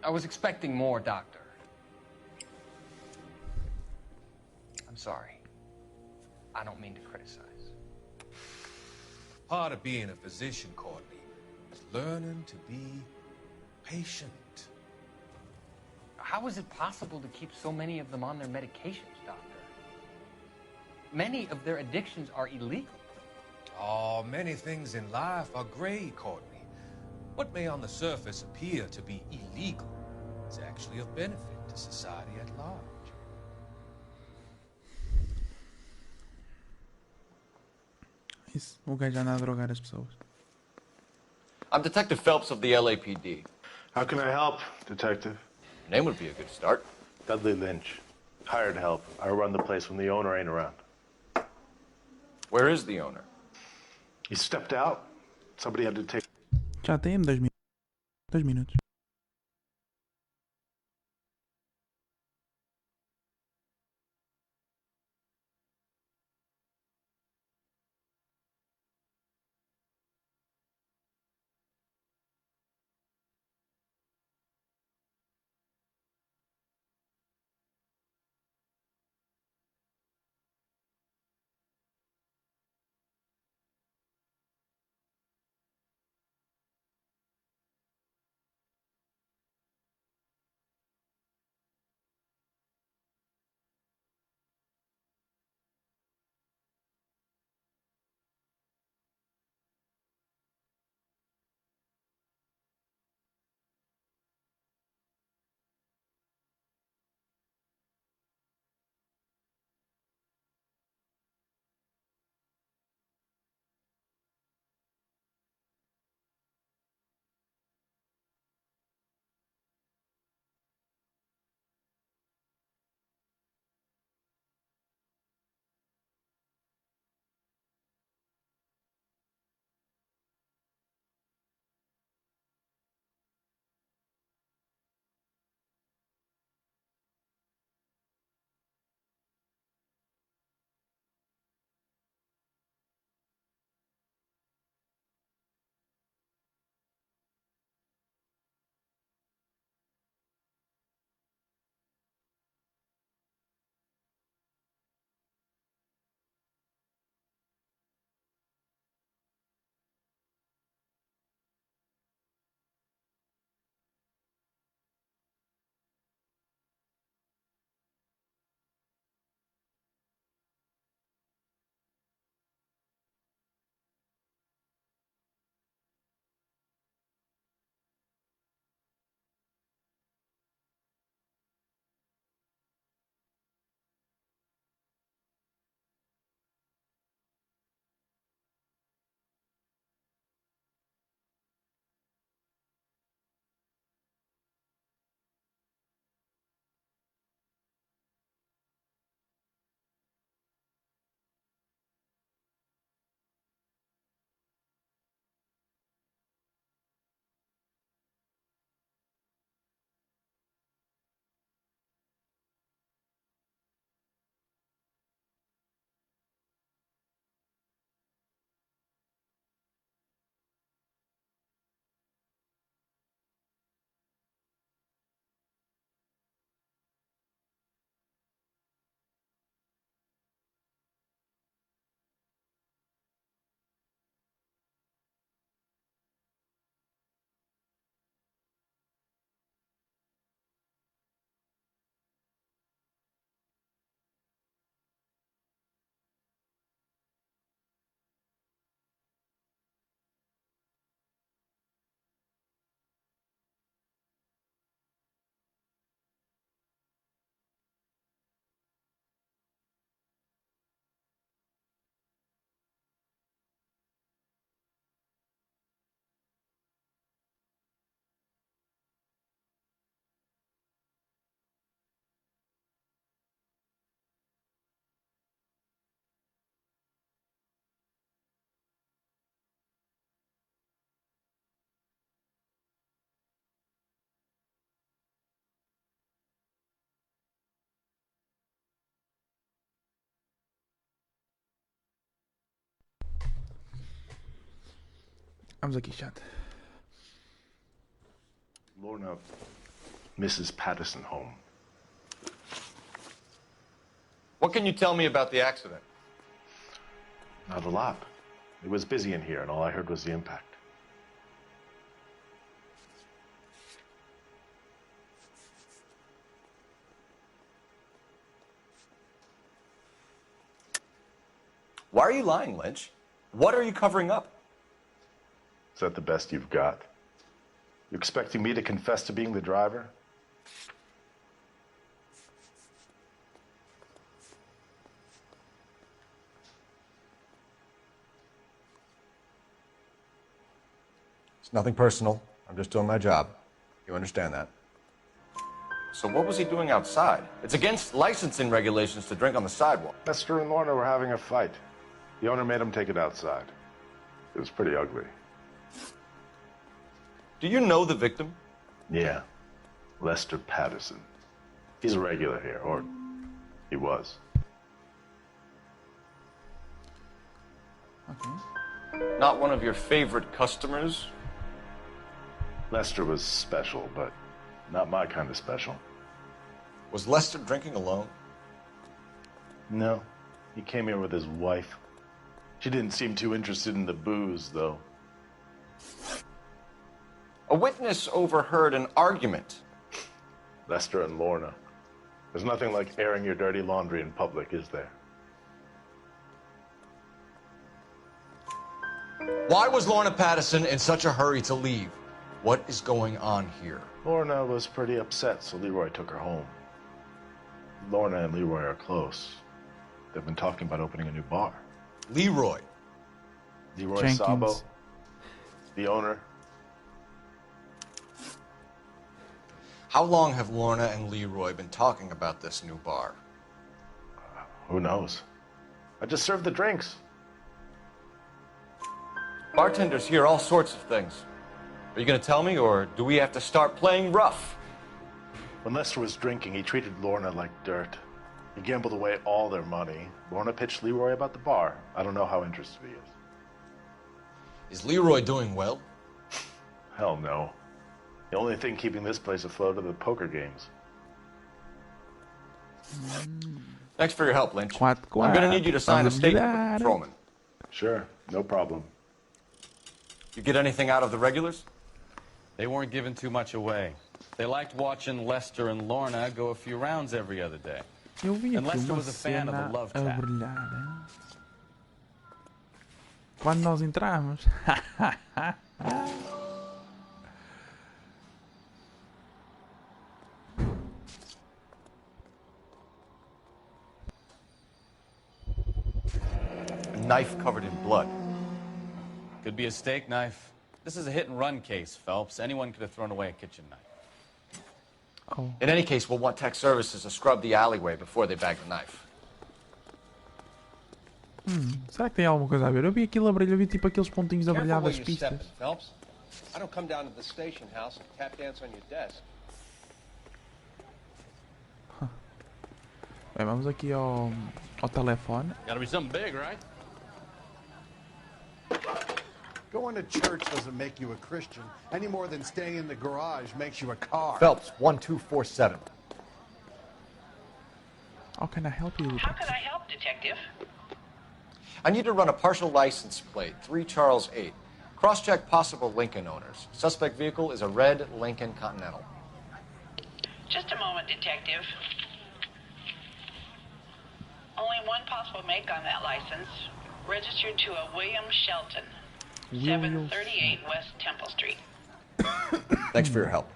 S14: I was expecting more, Doctor. I'm sorry. I don't mean to criticize.
S5: Part of being a physician, Courtney, is learning to be patient.
S14: How is it possible to keep so many of them on their medications, Doctor? Many of their addictions are illegal.
S5: Oh, many things in life are gray, Courtney. What may on the surface appear to be illegal is actually of benefit to society at large.
S2: Isso, o gajo anda a drogar as pessoas.
S4: I'm Detective Phelps of the LAPD.
S22: How can I help, Detective?
S4: Your name would be a good start.
S22: Dudley Lynch. Hired help. I run the place when the owner ain't around.
S4: Where is the owner?
S22: He stepped out. Somebody had to take...
S2: Já tem 2 minutos. 2 minutos. Vamos aqui, chat.
S22: Lorna, Mrs. Patterson home.
S4: What can you tell me about the accident?
S22: Not a lot. It was busy in here, and all I heard was the impact.
S4: Why are you lying, Lynch? What are you covering up?
S22: Is that the best you've got? You expecting me to confess to being the driver?
S4: It's nothing personal. I'm just doing my job. You understand that? So what was he doing outside? It's against licensing regulations to drink on the sidewalk.
S22: Lester and Lorna were having a fight. The owner made him take it outside. It was pretty ugly.
S4: Do you know the victim?
S22: Yeah. Lester Patterson. He's a regular here, or he was.
S2: Okay.
S4: Not one of your favorite customers?
S22: Lester was special, but not my kind of special.
S4: Was Lester drinking alone?
S22: No. He came here with his wife. She didn't seem too interested in the booze, though.
S4: A witness overheard an argument.
S22: Lester and Lorna. There's nothing like airing your dirty laundry in public, is there?
S4: Why was Lorna Patterson in such a hurry to leave? What is going on here?
S22: Lorna was pretty upset, so Leroy took her home. Lorna and Leroy are close. They've been talking about opening a new bar.
S4: Leroy
S22: Jenkins. Sabo, the owner.
S4: How long have Lorna and Leroy been talking about this new bar?
S22: Who knows? I just served the drinks.
S4: Bartenders hear all sorts of things. Are you going to tell me, or do we have to start playing rough?
S22: When Lester was drinking, he treated Lorna like dirt. He gambled away all their money. Lorna pitched Leroy about the bar. I don't know how interested he is.
S4: Is Leroy doing well?
S22: Hell no. The only thing keeping this place afloat are the poker games.
S4: Thanks for your help, Lynch. I'm going to need you to sign a statement with the patrolman.
S22: Sure, no problem.
S4: You get anything out of the regulars?
S3: They weren't giving too much away. They liked watching Lester and Lorna go a few rounds every other day. And Lester was a fan of the love tap.
S2: Quando nós entramos.
S4: A knife covered in blood.
S3: Could be a steak knife. This is a hit-and-run case, Phelps. Anyone could have thrown away a kitchen knife.
S2: Oh.
S4: In any case, we'll want tech services to scrub the alleyway before they bag the knife.
S2: Será que tem alguma coisa a ver? Eu vi aquilo a brilhar, eu vi tipo aqueles pontinhos a brilhar das pistas.
S20: Phelps. I don't come down to the station house and tap dance on your desk.
S2: Bem, vamos aqui ao telefone.
S10: Gotta be something big, right?
S6: Going to church doesn't make you a Christian any more than staying in the garage makes you a car.
S4: Phelps, 1247.
S2: How can I help you?
S9: How can I help, Detective?
S4: I need to run a partial license plate, 3 Charles 8. Cross-check possible Lincoln owners. Suspect vehicle is a red Lincoln Continental.
S9: Just a moment, Detective. Only one possible make on that license. Registered to a William Shelton. 738 West Temple Street.
S4: Thanks for your help.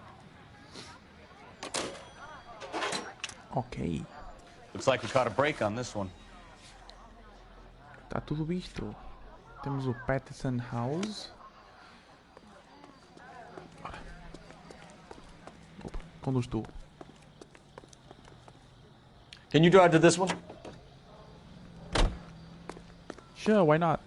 S2: Ok.
S3: Looks like we caught a break on this one.
S2: Tá tudo visto. Temos o Patterson House. Opa, conduz tu.
S4: Can you drive to this one?
S2: Sure, why not?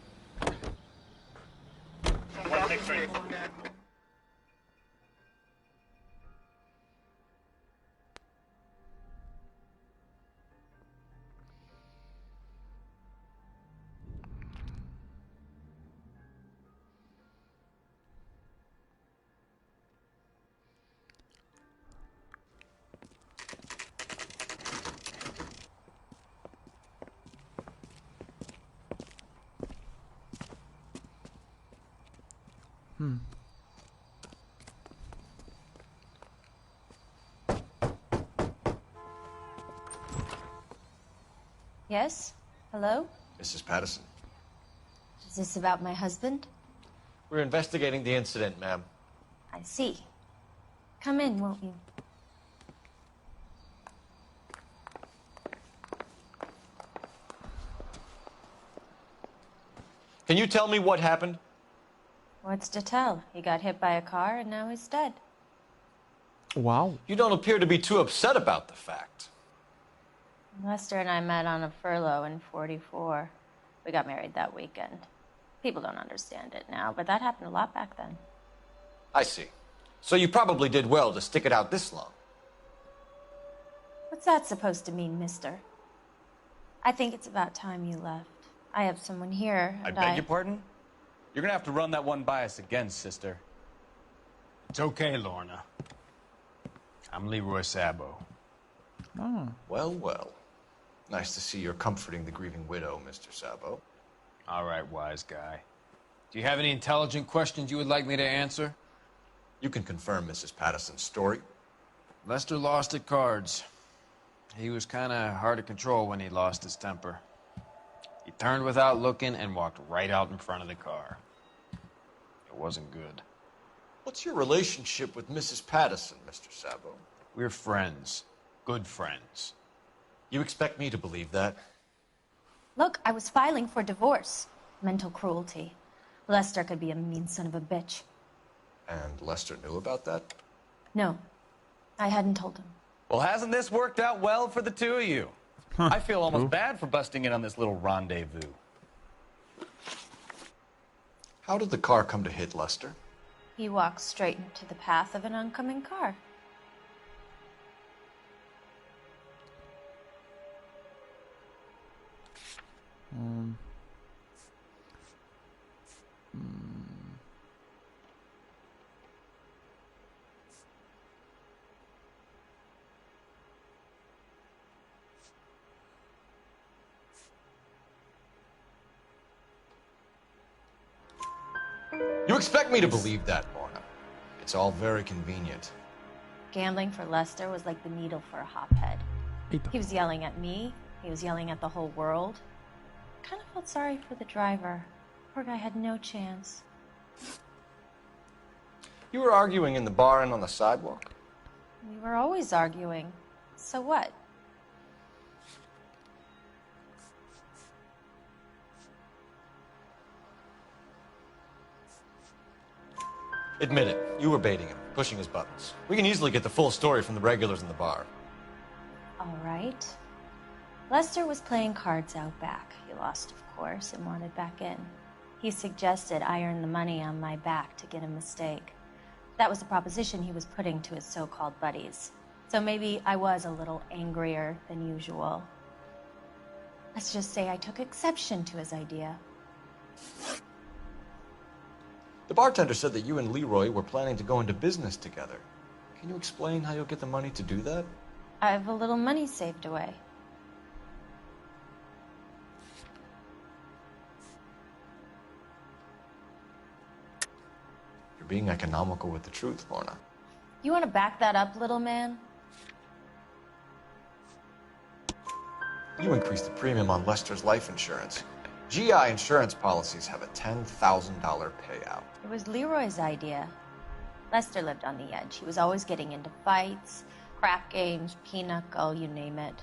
S8: Yes? Hello?
S4: Mrs. Patterson.
S8: Is this about my husband?
S4: We're investigating the incident, ma'am.
S8: I see. Come in, won't you?
S4: Can you tell me what happened?
S8: What's to tell? He got hit by a car and now he's dead.
S2: Wow.
S4: You don't appear to be too upset about the fact.
S8: Lester and I met on a furlough in '44. We got married that weekend. People don't understand it now, but that happened a lot back then.
S4: I see. So you probably did well to stick it out this long.
S8: What's that supposed to mean, mister? I think it's about time you left. I have someone here,
S3: I
S8: and
S3: beg your pardon? You're gonna have to run that one by us again, sister.
S1: It's okay, Lorna. I'm Leroy Sabo.
S2: Oh.
S4: Well, well. Nice to see you're comforting the grieving widow, Mr. Sabo.
S1: All right, wise guy. Do you have any intelligent questions you would like me to answer?
S4: You can confirm Mrs. Patterson's story.
S1: Lester lost at cards. He was kind of hard to control when he lost his temper. He turned without looking and walked right out in front of the car. It wasn't good.
S4: What's your relationship with Mrs. Patterson, Mr. Sabo?
S1: We're friends. Good friends.
S4: You expect me to believe that?
S8: Look, I was filing for divorce. Mental cruelty. Lester could be a mean son of a bitch.
S4: And Lester knew about that?
S8: No, I hadn't told him.
S3: Well, hasn't this worked out well for the two of you? I feel almost bad for busting in on this little rendezvous.
S4: How did the car come to hit Lester?
S8: He walked straight into the path of an oncoming car.
S4: You expect me to believe that, Lorna? It's all very convenient.
S8: Gambling for Lester was like the needle for a hothead. He was yelling at me. He was yelling at the whole world. I kind of felt sorry for the driver. Poor guy had no chance.
S4: You were arguing in the bar and on the sidewalk?
S8: We were always arguing. So what?
S4: Admit it, you were baiting him, pushing his buttons. We can easily get the full story from the regulars in the bar.
S8: All right. Lester was playing cards out back. He lost, of course, and wanted back in. He suggested I earn the money on my back to get a mistake. That was the proposition he was putting to his so-called buddies. So maybe I was a little angrier than usual. Let's just say I took exception to his idea.
S4: The bartender said that you and Leroy were planning to go into business together. Can you explain how you'll get the money to do that?
S8: I have a little money saved away.
S4: You're being economical with the truth, Lorna.
S8: You want to back that up, little man?
S4: You increased the premium on Lester's life insurance. GI insurance policies have a $10,000 payout.
S8: It was Leroy's idea. Lester lived on the edge. He was always getting into fights, crap games, pinochle, you name it.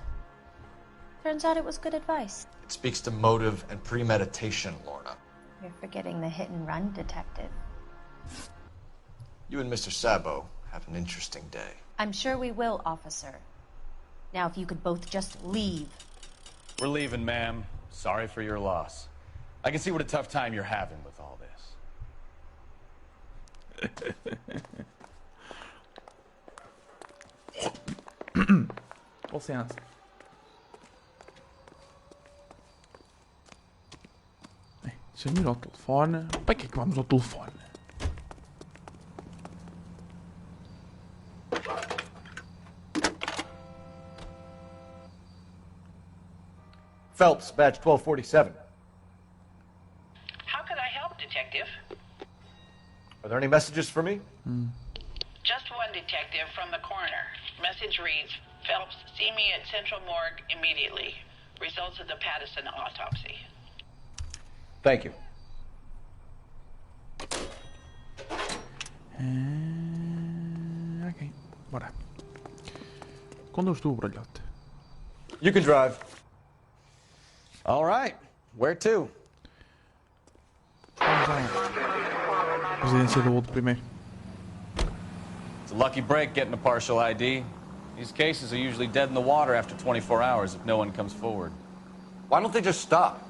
S8: Turns out it was good advice.
S4: It speaks to motive and premeditation, Lorna.
S8: You're forgetting the hit-and-run detective.
S4: You and Mr. Sabo have an interesting day.
S8: I'm sure we will, officer. Now, if you could both just leave.
S3: We're leaving, ma'am. Sorry for your loss. I can see what a tough time you're having with all this.
S2: Com licença. Deixa-me ir ao telefone. Para que é que vamos ao telefone?
S20: Phelps, badge 1247.
S9: How could I help, Detective?
S4: Are there any messages for me?
S9: Just one detective from the coroner. Message reads, Phelps, see me at Central Morgue immediately. Results of the Pattison autopsy.
S4: Thank you.
S2: Ok, bora. Conduz tu, brolhote.
S4: You can drive.
S3: All right. Where to?
S2: Residência do outro primeiro.
S3: It's a lucky break getting a partial ID. These cases are usually dead in the water after 24 hours if no one comes forward.
S4: Why don't they just stop?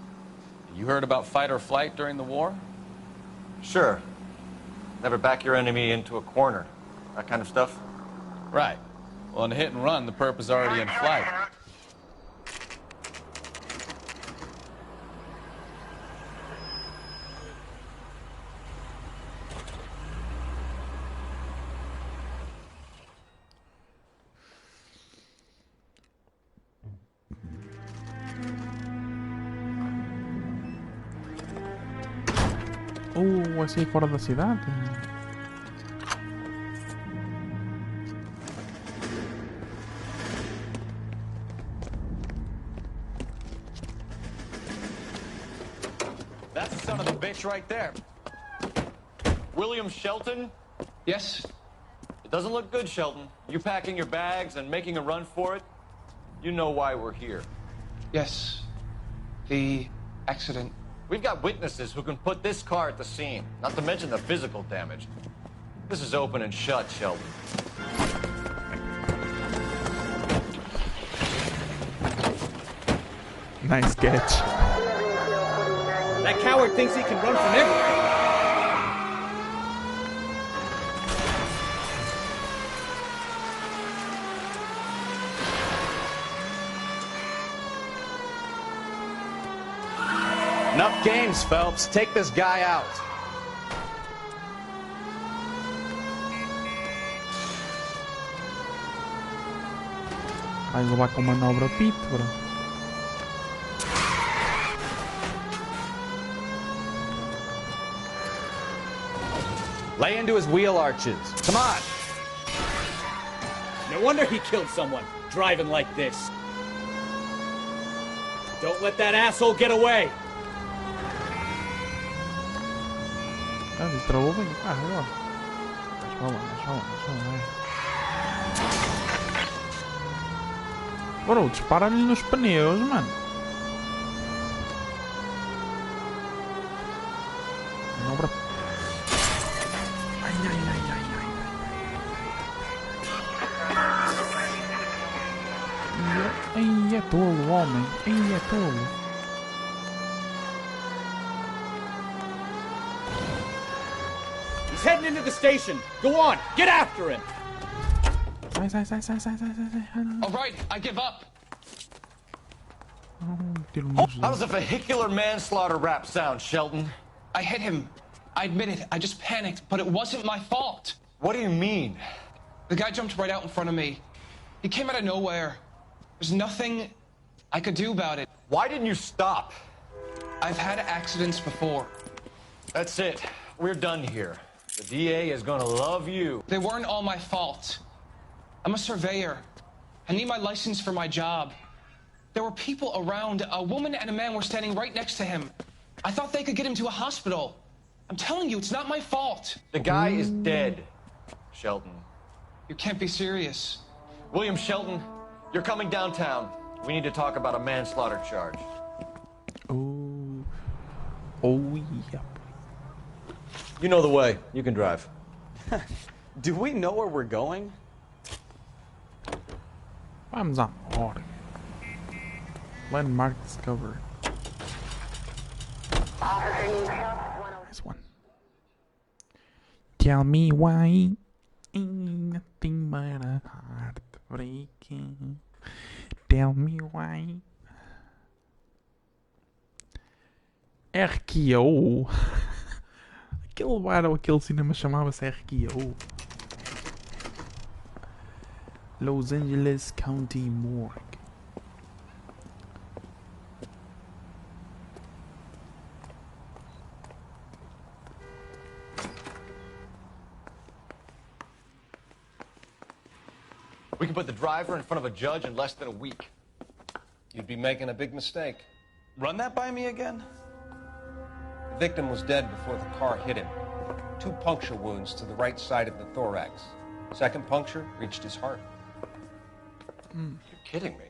S3: You heard about fight or flight during the war?
S4: Sure. Never back your enemy into a corner. That kind of stuff?
S3: Right. Well, in a hit and run, the perp is already in flight.
S2: Assim fora da cidade?
S3: That's the son of a bitch right there. William Shelton?
S13: Yes?
S3: It doesn't look good, Shelton. You packing your bags and making a run for it? You know why we're here.
S13: Yes. The accident.
S4: We've got witnesses who can put this car at the scene, not to mention the physical damage. This is open and shut, Sheldon.
S2: Nice catch.
S12: That coward thinks he can run from everything.
S3: Enough games, Phelps. Take this guy out.
S2: Vai levar com manobra pit, bro.
S3: Lay into his wheel arches. Come on.
S12: No wonder he killed someone, driving like this. Don't let that asshole get away.
S2: Ele travou bem o carro agora. Deixa lá. Bro, dispara-lhe nos pneus, mano. Manobra. Ai. Ai, é tolo, homem. Ai, é tolo.
S12: He's heading into the station. Go on, get after him.
S2: Sai.
S13: All right, I give up.
S4: How does a vehicular manslaughter rap sound, Shelton?
S13: I hit him. I admit it. I just panicked, but it wasn't my fault.
S4: What do you mean?
S13: The guy jumped right out in front of me. He came out of nowhere. There's nothing I could do about it.
S4: Why didn't you stop?
S13: I've had accidents before.
S4: That's it. We're done here. The DA is gonna love you.
S13: They weren't all my fault. I'm a surveyor. I need my license for my job. There were people around. A woman and a man were standing right next to him. I thought they could get him to a hospital. I'm telling you, it's not my fault.
S4: The guy is dead, Shelton.
S13: You can't be serious.
S4: William Shelton, you're coming downtown. We need to talk about a manslaughter charge.
S2: Oh, yeah.
S4: You know the way. You can drive.
S3: Do we know where we're going?
S2: Vamos à morgue. Landmark discovered. This one. Tell me why ain't nothing but a heart breaking. Tell me why. RKO. Aquele bar ou aquele cinema chamava-se RKO. Los Angeles County Morgue.
S4: We can put the driver in front of a judge in less than a week.
S20: You'd be making a big mistake.
S3: Run that by me again?
S20: The victim was dead before the car hit him. 2 puncture wounds to the right side of the thorax. Second puncture reached his heart.
S4: You're kidding me.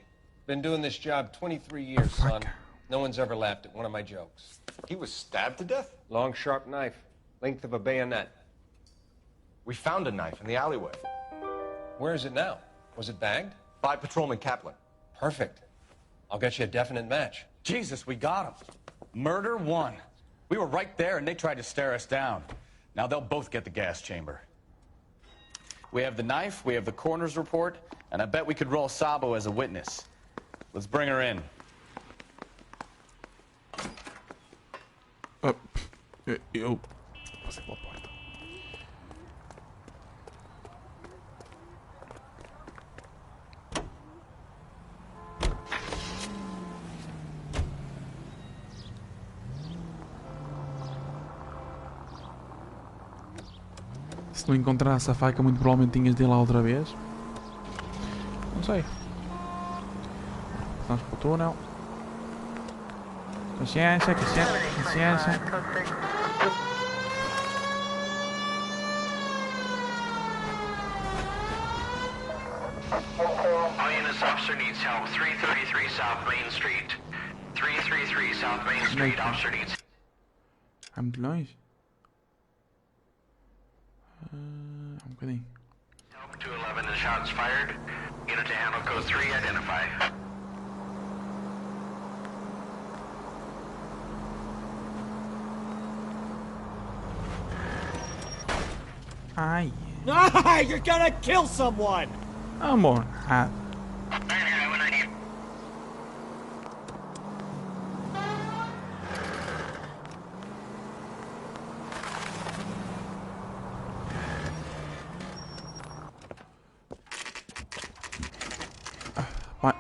S20: Been doing this job 23 years, son. No one's ever laughed at one of my jokes.
S4: He was stabbed to death?
S20: Long, sharp knife. Length of a bayonet.
S4: We found a knife in the alleyway.
S20: Where is it now? Was it bagged?
S4: By Patrolman Kaplan.
S20: Perfect. I'll get you a definite match.
S3: Jesus, we got him. Murder 1. We were right there and they tried to stare us down. Now they'll both get the gas chamber. We have the knife, we have the coroner's report, and I bet we could roll Sabo as a witness. Let's bring her in.
S2: Eu passei pela porta. Se não encontrasse a faca, muito provavelmente tinhas de ir lá outra vez. Não sei. Vamos para o túnel. Consciência, consciência.
S14: All units, officer needs help. 333 South Main Street. 333 South Main Street, officer needs...
S2: É muito longe? Um bocadinho.
S14: Help 211 and shots fired. Unit to handle code 3, identify.
S2: Ai.
S11: Ah, you're gonna kill someone!
S2: Amor. Ah.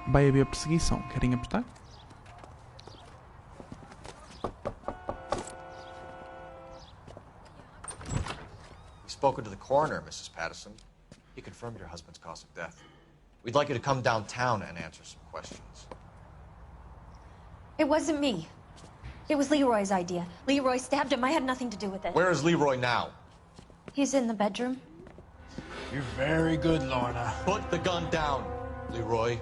S2: Vai haver perseguição. Querem apostar?
S4: We've spoken to the coroner, Mrs. Patterson. He confirmed your husband's cause of death. We'd like you to come downtown and answer some questions.
S8: It wasn't me. It was Leroy's idea. Leroy stabbed him. I had nothing to do with it.
S4: Where is Leroy now?
S8: He's in the bedroom.
S1: You're very good, Lorna.
S4: Put the gun down, Leroy.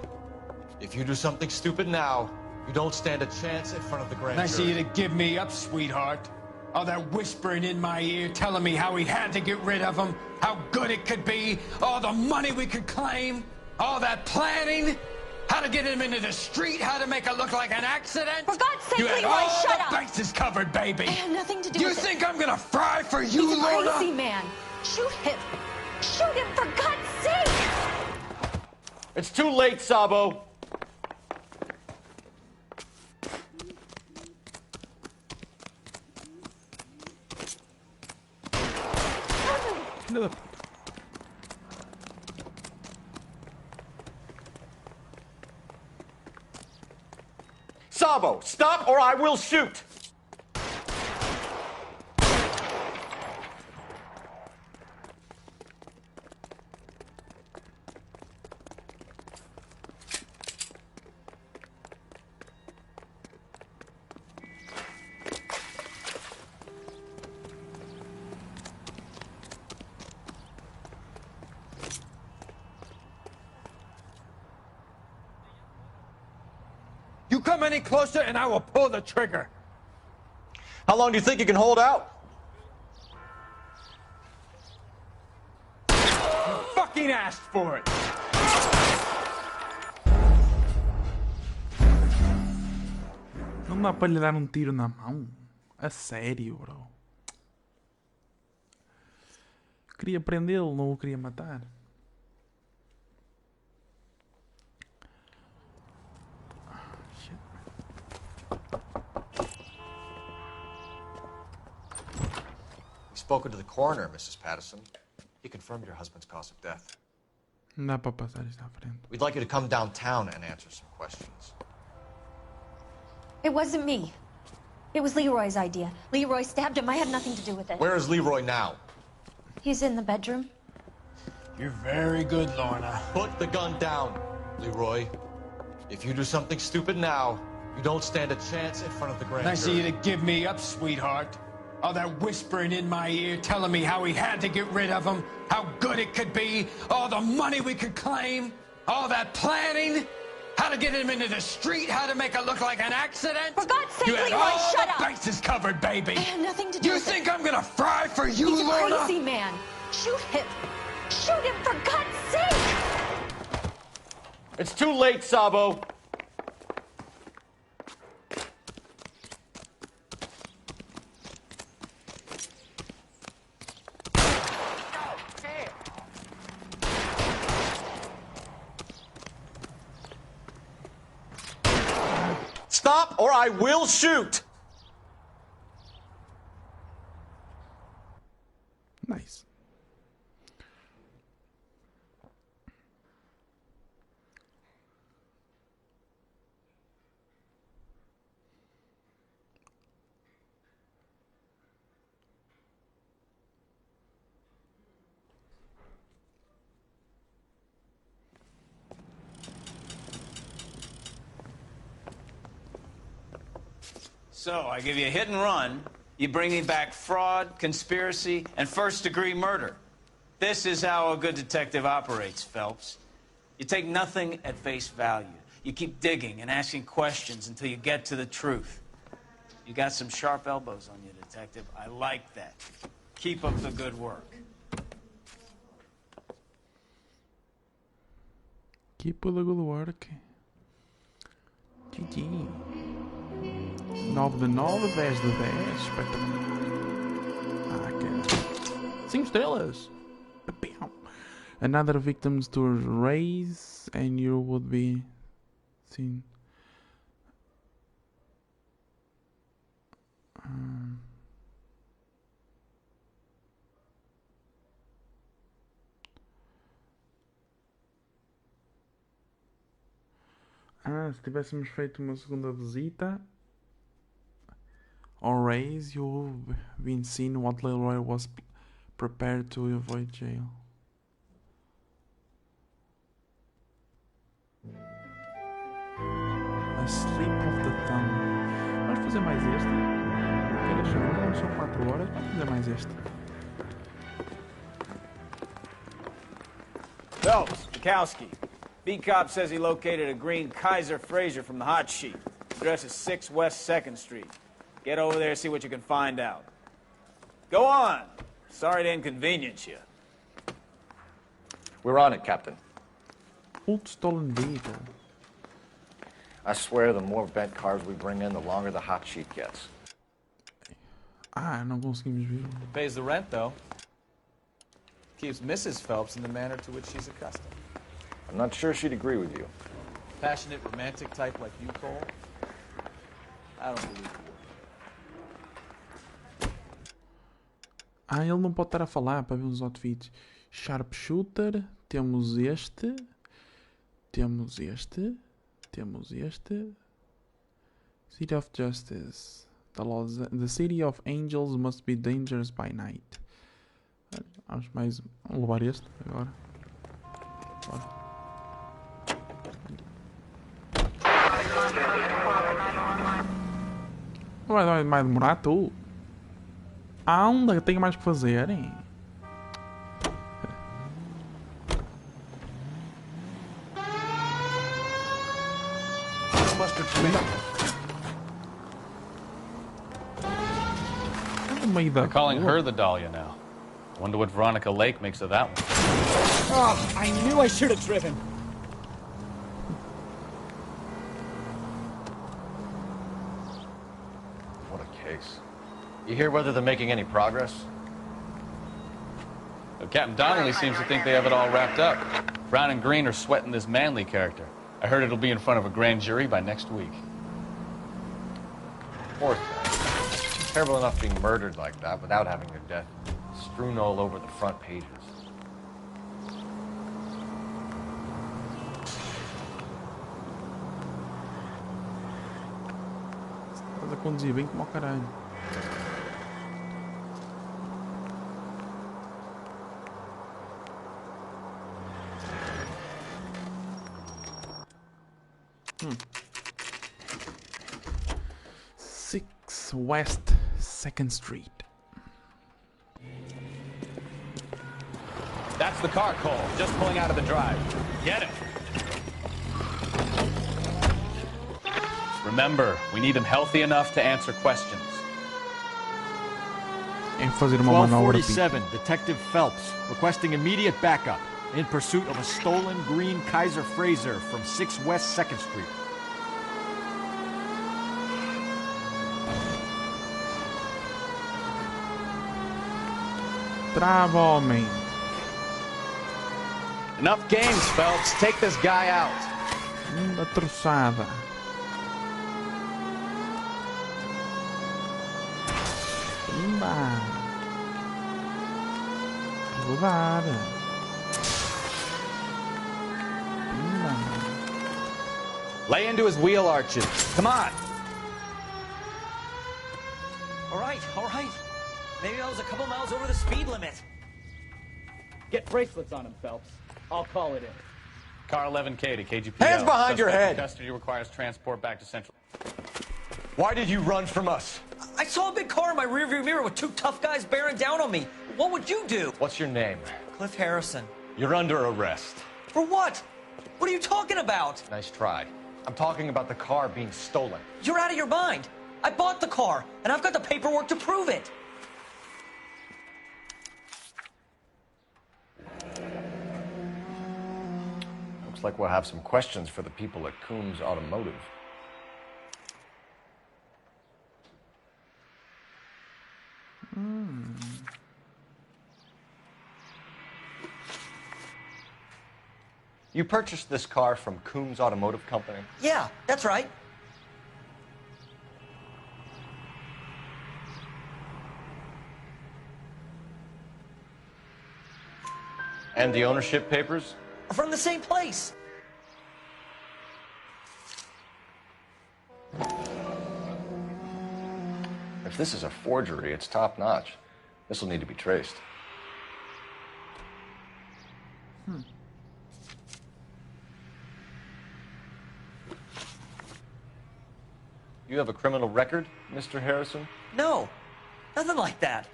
S4: If you do something stupid now, you don't stand a chance in front of the grand
S1: Nice of
S4: jury.
S1: you to give me up, sweetheart. All that whispering in my ear telling me how he had to get rid of him, how good it could be, all the money we could claim, all that planning, how to get him into the street, how to make it look like an accident.
S8: For God's sake,
S1: you had
S8: Leroy,
S1: all
S8: shut
S1: the
S8: up!
S1: bases covered, baby.
S8: I had nothing to do
S1: You
S8: with it.
S1: think I'm gonna fry for you,
S8: He's a
S1: Lorna?
S8: crazy man. Shoot him. Shoot him, for God's sake!
S4: It's too late, Sabo. Sabo, stop or I will shoot!
S1: You come any closer and I will pull the trigger.
S4: How long do you think you can hold out?
S1: You fucking asked for it.
S2: Não dá para lhe dar um tiro na mão? A sério, bro. Queria prendê-lo, não o queria matar.
S4: We've spoken to the coroner, Mrs. Patterson. He confirmed your husband's cause of death.
S2: Não dá para passar isto à frente.
S4: We'd like you to come downtown and answer some questions.
S8: It wasn't me. It was Leroy's idea. Leroy stabbed him. I had nothing to do with it.
S4: Where is Leroy now?
S8: He's in the bedroom.
S11: You're very good, Lorna.
S16: Put the gun down, Leroy. If you do something stupid now, you don't stand a chance in front of the grand
S11: Nice of you to give me up, sweetheart. All that whispering in my ear telling me how we had to get rid of him, how good it could be, all the money we could claim, all that planning, how to get him into the street, how to make it look like an accident.
S8: For God's sake,
S11: you had
S8: Leroy,
S11: all
S8: shut
S11: the
S8: up.
S11: bases covered, baby.
S8: I have nothing to do
S11: You
S8: with
S11: think
S8: it.
S11: I'm gonna fry for you,
S8: He's a
S11: Lorna?
S8: crazy man. Shoot him. Shoot him, for God's sake.
S4: It's too late, Sabo. Stop or I will shoot!
S2: Nice.
S1: So, I give you a hit and run. You bring me back fraud, conspiracy, and first-degree murder. This is how a good detective operates, Phelps. You take nothing at face value. You keep digging and asking questions until you get to the truth. You got some sharp elbows on you, detective. I like that. Keep up the good work.
S2: Keep up the good work. GG. 9 de 9, 10 de 10. Espetacular. Ah, que... 5 estrelas. Another victims to raise and you would be seen. Se tivéssemos feito uma segunda visita or raise, you've been seen what Leroy was prepared to avoid jail. A slip of the tongue. Vamos fazer mais este? Quero achar, são 4 horas, vamos fazer mais este.
S1: Phelps, Bukowski. B-Cop says he located a green Kaiser Fraser from the hot sheet. Address is 6 West 2nd Street. Get over there and see what you can find out. Go on. Sorry to inconvenience you.
S4: We're on it, Captain.
S2: Old stolen vehicle.
S4: I swear the more bent cars we bring in, the longer the hot sheet gets.
S2: Não conseguimos ver.
S3: It pays the rent, though. Keeps Mrs. Phelps in the manner to which she's accustomed.
S4: I'm not sure she'd agree with you.
S3: Passionate, romantic type like you, Cole? I don't believe you.
S2: Ele não pode estar a falar para ver os outfits. Sharpshooter, temos este. Temos este. Temos este. City of Justice. The City of Angels must be dangerous by night. Vamos levar este agora. Bora. Vai mais demorar, tu? Anda, tenho mais que fazer, hein?
S3: They're calling her the Dahlia now. Wonder what Veronica Lake makes of that one.
S11: Oh, I knew I should have driven.
S4: What a case. You hear whether they're making any progress?
S3: Well, Captain Donnelly seems to think they have it all wrapped up. Brown and Green are sweating this Manley character. I heard it'll be in front of a grand jury by next week.
S4: Poor thing. She's terrible enough being murdered like that without having her death strewn all over the front pages.
S2: Estás a conduzir bem como ao caralho. West 2nd Street.
S3: That's the car, Cole. Just pulling out of the drive. Get him. Remember, we need him healthy enough to answer questions.
S2: Em fazer uma manobra.
S7: 1247, Detective Phelps, requesting immediate backup in pursuit of a stolen green Kaiser Frazer from 6 West 2nd Street.
S2: Trava, homem.
S3: Enough games, Phelps. Take this guy out.
S2: Uma troçada. Pimba. Rodada. Pimba.
S3: Lay into his wheel arches. Come on.
S18: All right. Maybe I was a couple miles over the speed limit.
S12: Get bracelets on him, Phelps. I'll call it in.
S3: Car 11K to KGPL.
S20: Hands behind your
S3: Suspect
S20: head.
S3: in custody requires transport back to Central.
S20: Why did you run from us?
S18: I saw a big car in my rearview mirror with 2 tough guys bearing down on me. What would you do?
S20: What's your name?
S18: Cliff Harrison.
S20: You're under arrest.
S18: For what? What are you talking about?
S20: Nice try. I'm talking about the car being stolen.
S18: You're out of your mind. I bought the car, and I've got the paperwork to prove it.
S4: Looks like we'll have some questions for the people at Coombs Automotive. You purchased this car from Coombs Automotive Company?
S18: Yeah, that's right.
S4: And the ownership papers?
S18: From the same place.
S4: If this is a forgery, it's top-notch. This will need to be traced. You have a criminal record, Mr. Harrison?
S18: No, nothing like that.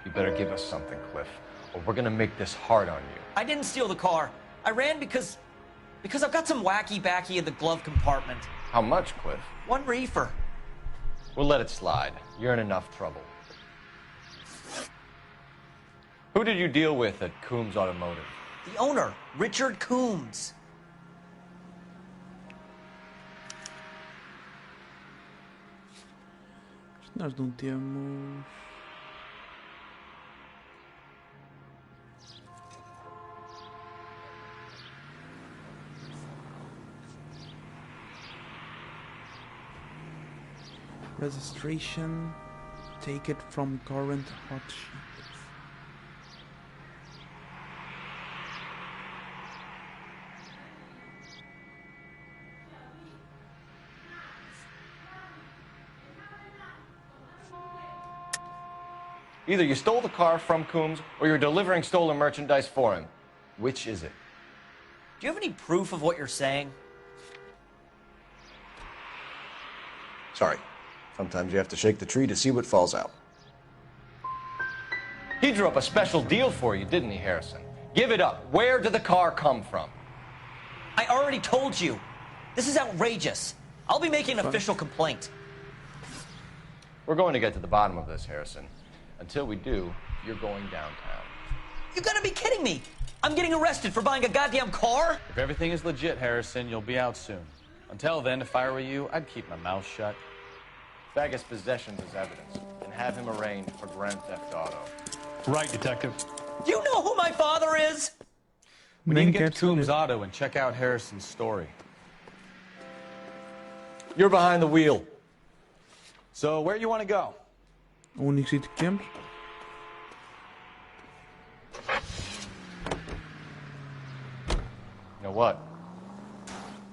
S4: You better give us something, Cliff, or we're gonna make this hard on you.
S18: I didn't steal the car. I ran because I've got some wacky backy in the glove compartment.
S4: How much, Cliff?
S18: 1 reefer.
S4: We'll let it slide. You're in enough trouble. Who did you deal with at Coombs Automotive?
S18: The owner, Richard Coombs.
S2: Nós não temos... Registration, take it from current hot sheet.
S4: Either you stole the car from Coombs or you're delivering stolen merchandise for him. Which is it?
S18: Do you have any proof of what you're saying?
S4: Sorry. Sometimes you have to shake the tree to see what falls out. He drew up a special deal for you, didn't he, Harrison? Give it up. Where did the car come from?
S18: I already told you. This is outrageous. I'll be making an official complaint.
S4: We're going to get to the bottom of this, Harrison. Until we do, you're going downtown.
S18: You gotta be kidding me. I'm getting arrested for buying a goddamn car?
S3: If everything is legit, Harrison, you'll be out soon. Until then, if I were you, I'd keep my mouth shut.
S4: Bag his possessions as evidence and have him arraigned for grand theft auto.
S10: Right, Detective.
S18: Do you know who my father is?
S3: We need to get to Coombs Auto and check out Harrison's story.
S20: You're behind the wheel.
S3: So, where you want to go?
S2: O único sítio que temos.
S4: You know what?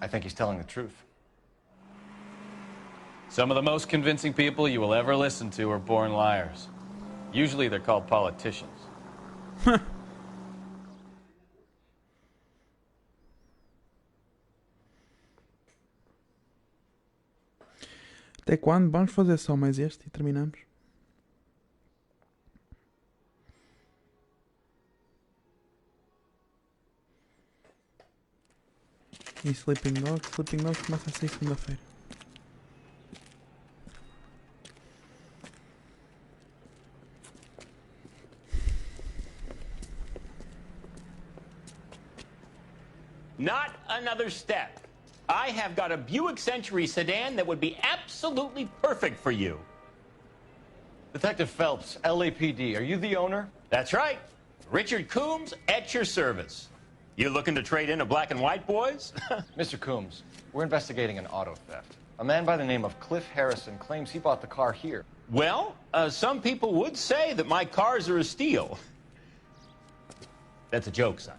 S4: I think he's telling the truth.
S3: Some of the most convincing people you will ever listen to are born liars. Usually they're called politicians.
S2: Até quando? Vamos fazer só mais este e terminamos. E Sleeping Dogs começa a sair segunda-feira.
S15: Not another step. I have got a Buick Century sedan that would be absolutely perfect for you.
S4: Detective Phelps, LAPD, are you the owner?
S15: That's right. Richard Coombs at your service. You looking to trade in a black and white, boys?
S4: Mr. Coombs, we're investigating an auto theft. A man by the name of Cliff Harrison claims he bought the car here.
S15: Well, some people would say that my cars are a steal. That's a joke, son.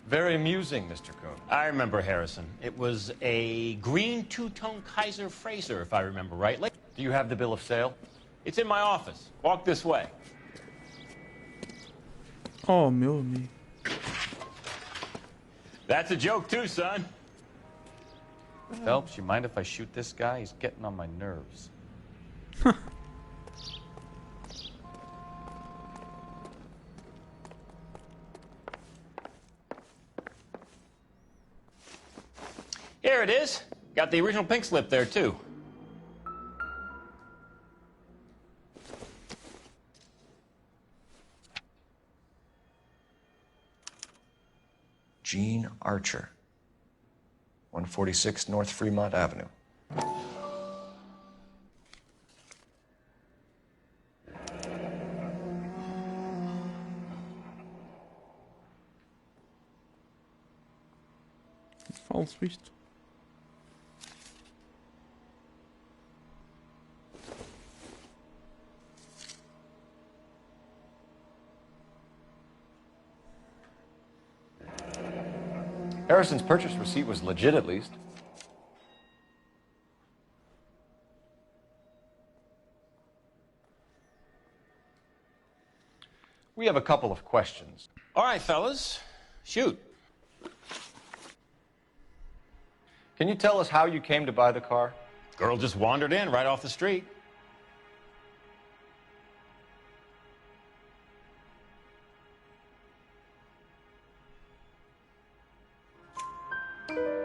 S4: Very amusing, Mr. Coombs.
S15: I remember Harrison. It was a green two-tone Kaiser Frazer, if I remember rightly.
S4: Do you have the bill of sale?
S15: It's in my office. Walk this way.
S2: Oh, meu amigo.
S15: That's a joke too, son.
S3: Phelps, you mind if I shoot this guy? He's getting on my nerves.
S15: Here it is. Got the original pink slip there, too.
S4: Gene Archer, 146 North Fremont Avenue.
S2: Falso isto.
S4: Harrison's purchase receipt was legit, at least. We have a couple of questions.
S15: All right, fellas. Shoot.
S4: Can you tell us how you came to buy the car?
S15: Girl just wandered in right off the street.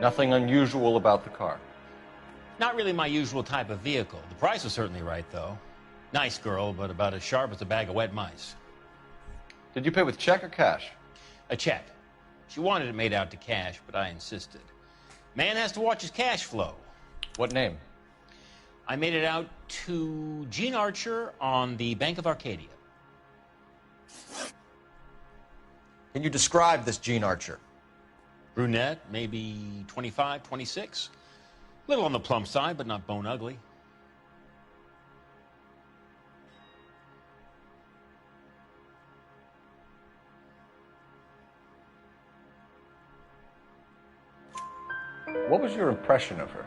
S4: Nothing unusual about the car.
S15: Not really my usual type of vehicle. The price was certainly right, though. Nice girl, but about as sharp as a bag of wet mice.
S4: Did you pay with check or cash?
S15: A check. She wanted it made out to cash, but I insisted. Man has to watch his cash flow.
S4: What name?
S15: I made it out to Gene Archer on the Bank of Arcadia.
S4: Can you describe this Gene Archer?
S15: Brunette, maybe 25, 26. Little on the plump side, but not bone ugly.
S4: What was your impression of her?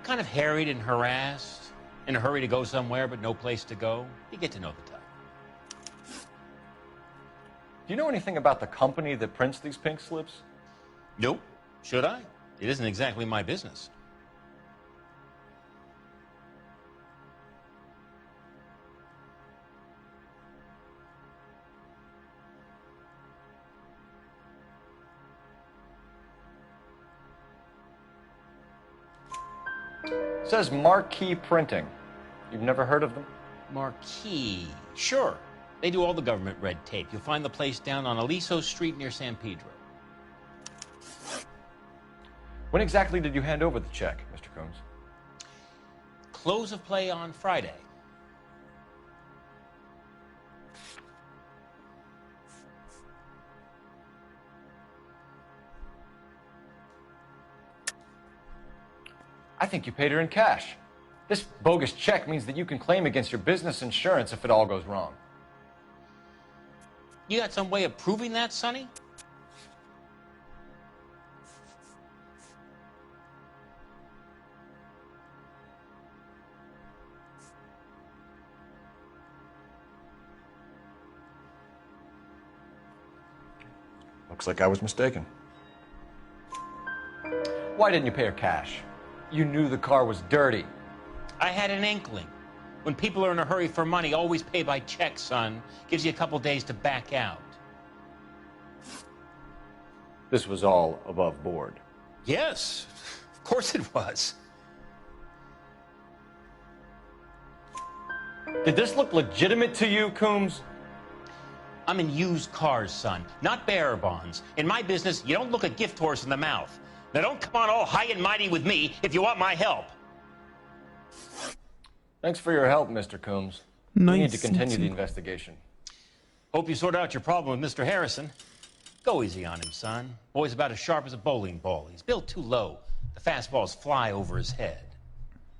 S15: Kind of harried and harassed, in a hurry to go somewhere, but no place to go. You get to know the type.
S4: Do you know anything about the company that prints these pink slips?
S15: Nope. Should I? It isn't exactly my business.
S4: It says Marquee Printing. You've never heard of them?
S15: Marquee. Sure. They do all the government red tape. You'll find the place down on Aliso Street near San Pedro.
S4: When exactly did you hand over the check, Mr. Coombs?
S15: Close of play on Friday.
S4: I think you paid her in cash. This bogus check means that you can claim against your business insurance if it all goes wrong.
S15: You got some way of proving that, Sonny?
S4: Looks like I was mistaken. Why didn't you pay her cash? You knew the car was dirty.
S15: I had an inkling. When people are in a hurry for money, always pay by check, son. Gives you a couple days to back out.
S4: This was all above board.
S15: Yes, of course it was.
S4: Did this look legitimate to you, Coombs?
S15: I'm in used cars, son, not bearer bonds. In my business, you don't look a gift horse in the mouth. Now don't come on all high and mighty with me if you want my help.
S4: Thanks for your help, Mr. Coombs.
S2: Nice.
S4: We need to continue the investigation.
S15: Hope you sort out your problem with Mr. Harrison. Go easy on him, son. Boy's about as sharp as a bowling ball. He's built too low. The fastballs fly over his head.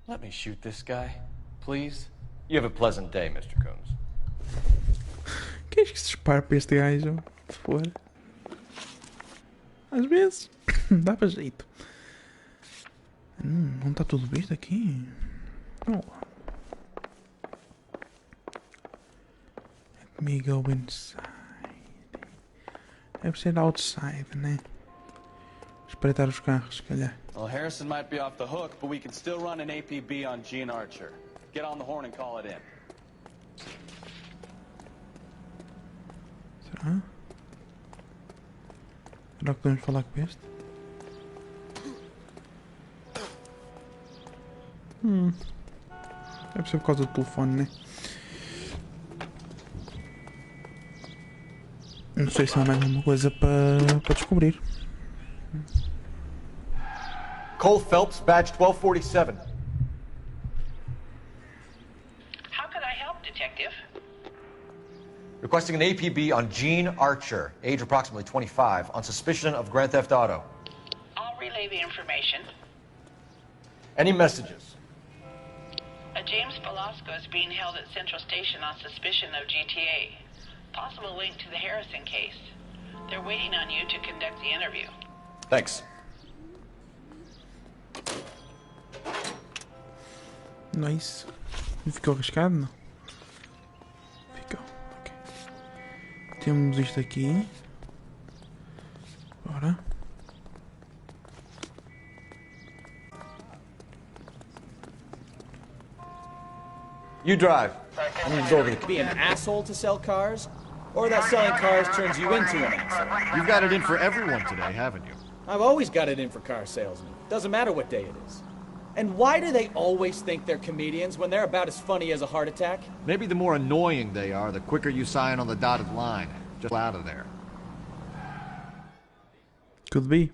S4: Let me shoot this guy, please. You have a pleasant day, Mr. Coombs.
S2: Queres que se dispare para este gajo? Se for. Às vezes. Dá para jeito. Não está tudo visto aqui? Oh. Let me go inside. Deve ser outside, né? Espreitar os carros, se calhar.
S3: Well, Harrison might be off the hook, but we can still run an APB on Gene Archer. Get on the horn and call it in.
S2: Será? Será que podemos falar com este? Deve ser por causa do telefone, né? Não sei se há mais alguma coisa para descobrir.
S16: Cole Phelps, badge 1247.
S9: How could I help, Detective?
S16: Requesting an APB on Gene Archer, age approximately 25, on suspicion of Grand Theft Auto.
S9: I'll relay the information.
S16: Any messages?
S9: A James Velasco is being held at Central Station on suspicion of GTA. Possible link to the Harrison case. They're waiting on you to conduct the interview.
S16: Thanks.
S2: Nice. Ficou arriscado, não? Ficou, ok. Temos isto aqui. Bora.
S16: You drive.
S12: Be an asshole to sell cars, or that selling cars turns you into an asshole.
S7: You've got it in for everyone today, haven't you?
S12: I've always got it in for car salesmen. Doesn't matter what day it is. And why do they always think they're comedians when they're about as funny as a heart attack?
S7: Maybe the more annoying they are, the quicker you sign on the dotted line. Just out of there.
S2: Could be.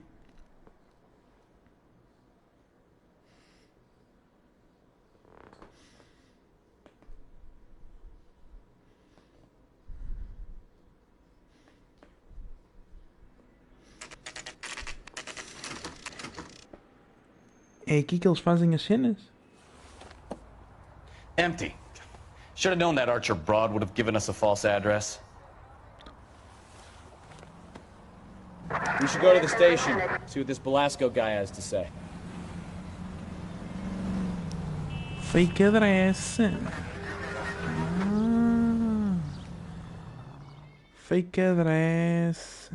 S2: É aqui que eles fazem as cenas?
S3: Empty. Should have known that Archer broad would have given us a false address.
S12: We should go to the station, see what this Velasco guy has to say.
S2: Fake address. Fake address.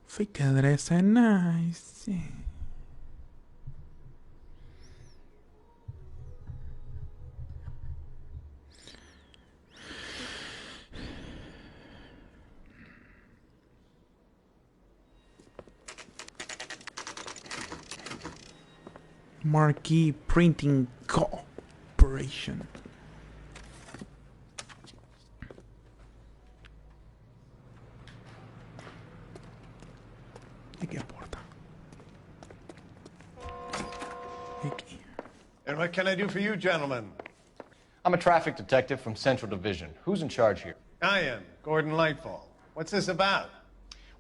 S2: Fake address é nice. Marquee Printing Corporation. Aqui é a porta. Aqui.
S6: And what can I do for you, gentlemen?
S4: I'm a traffic detective from Central Division. Who's in charge here?
S6: I am, Gordon Lightfall. What's this about?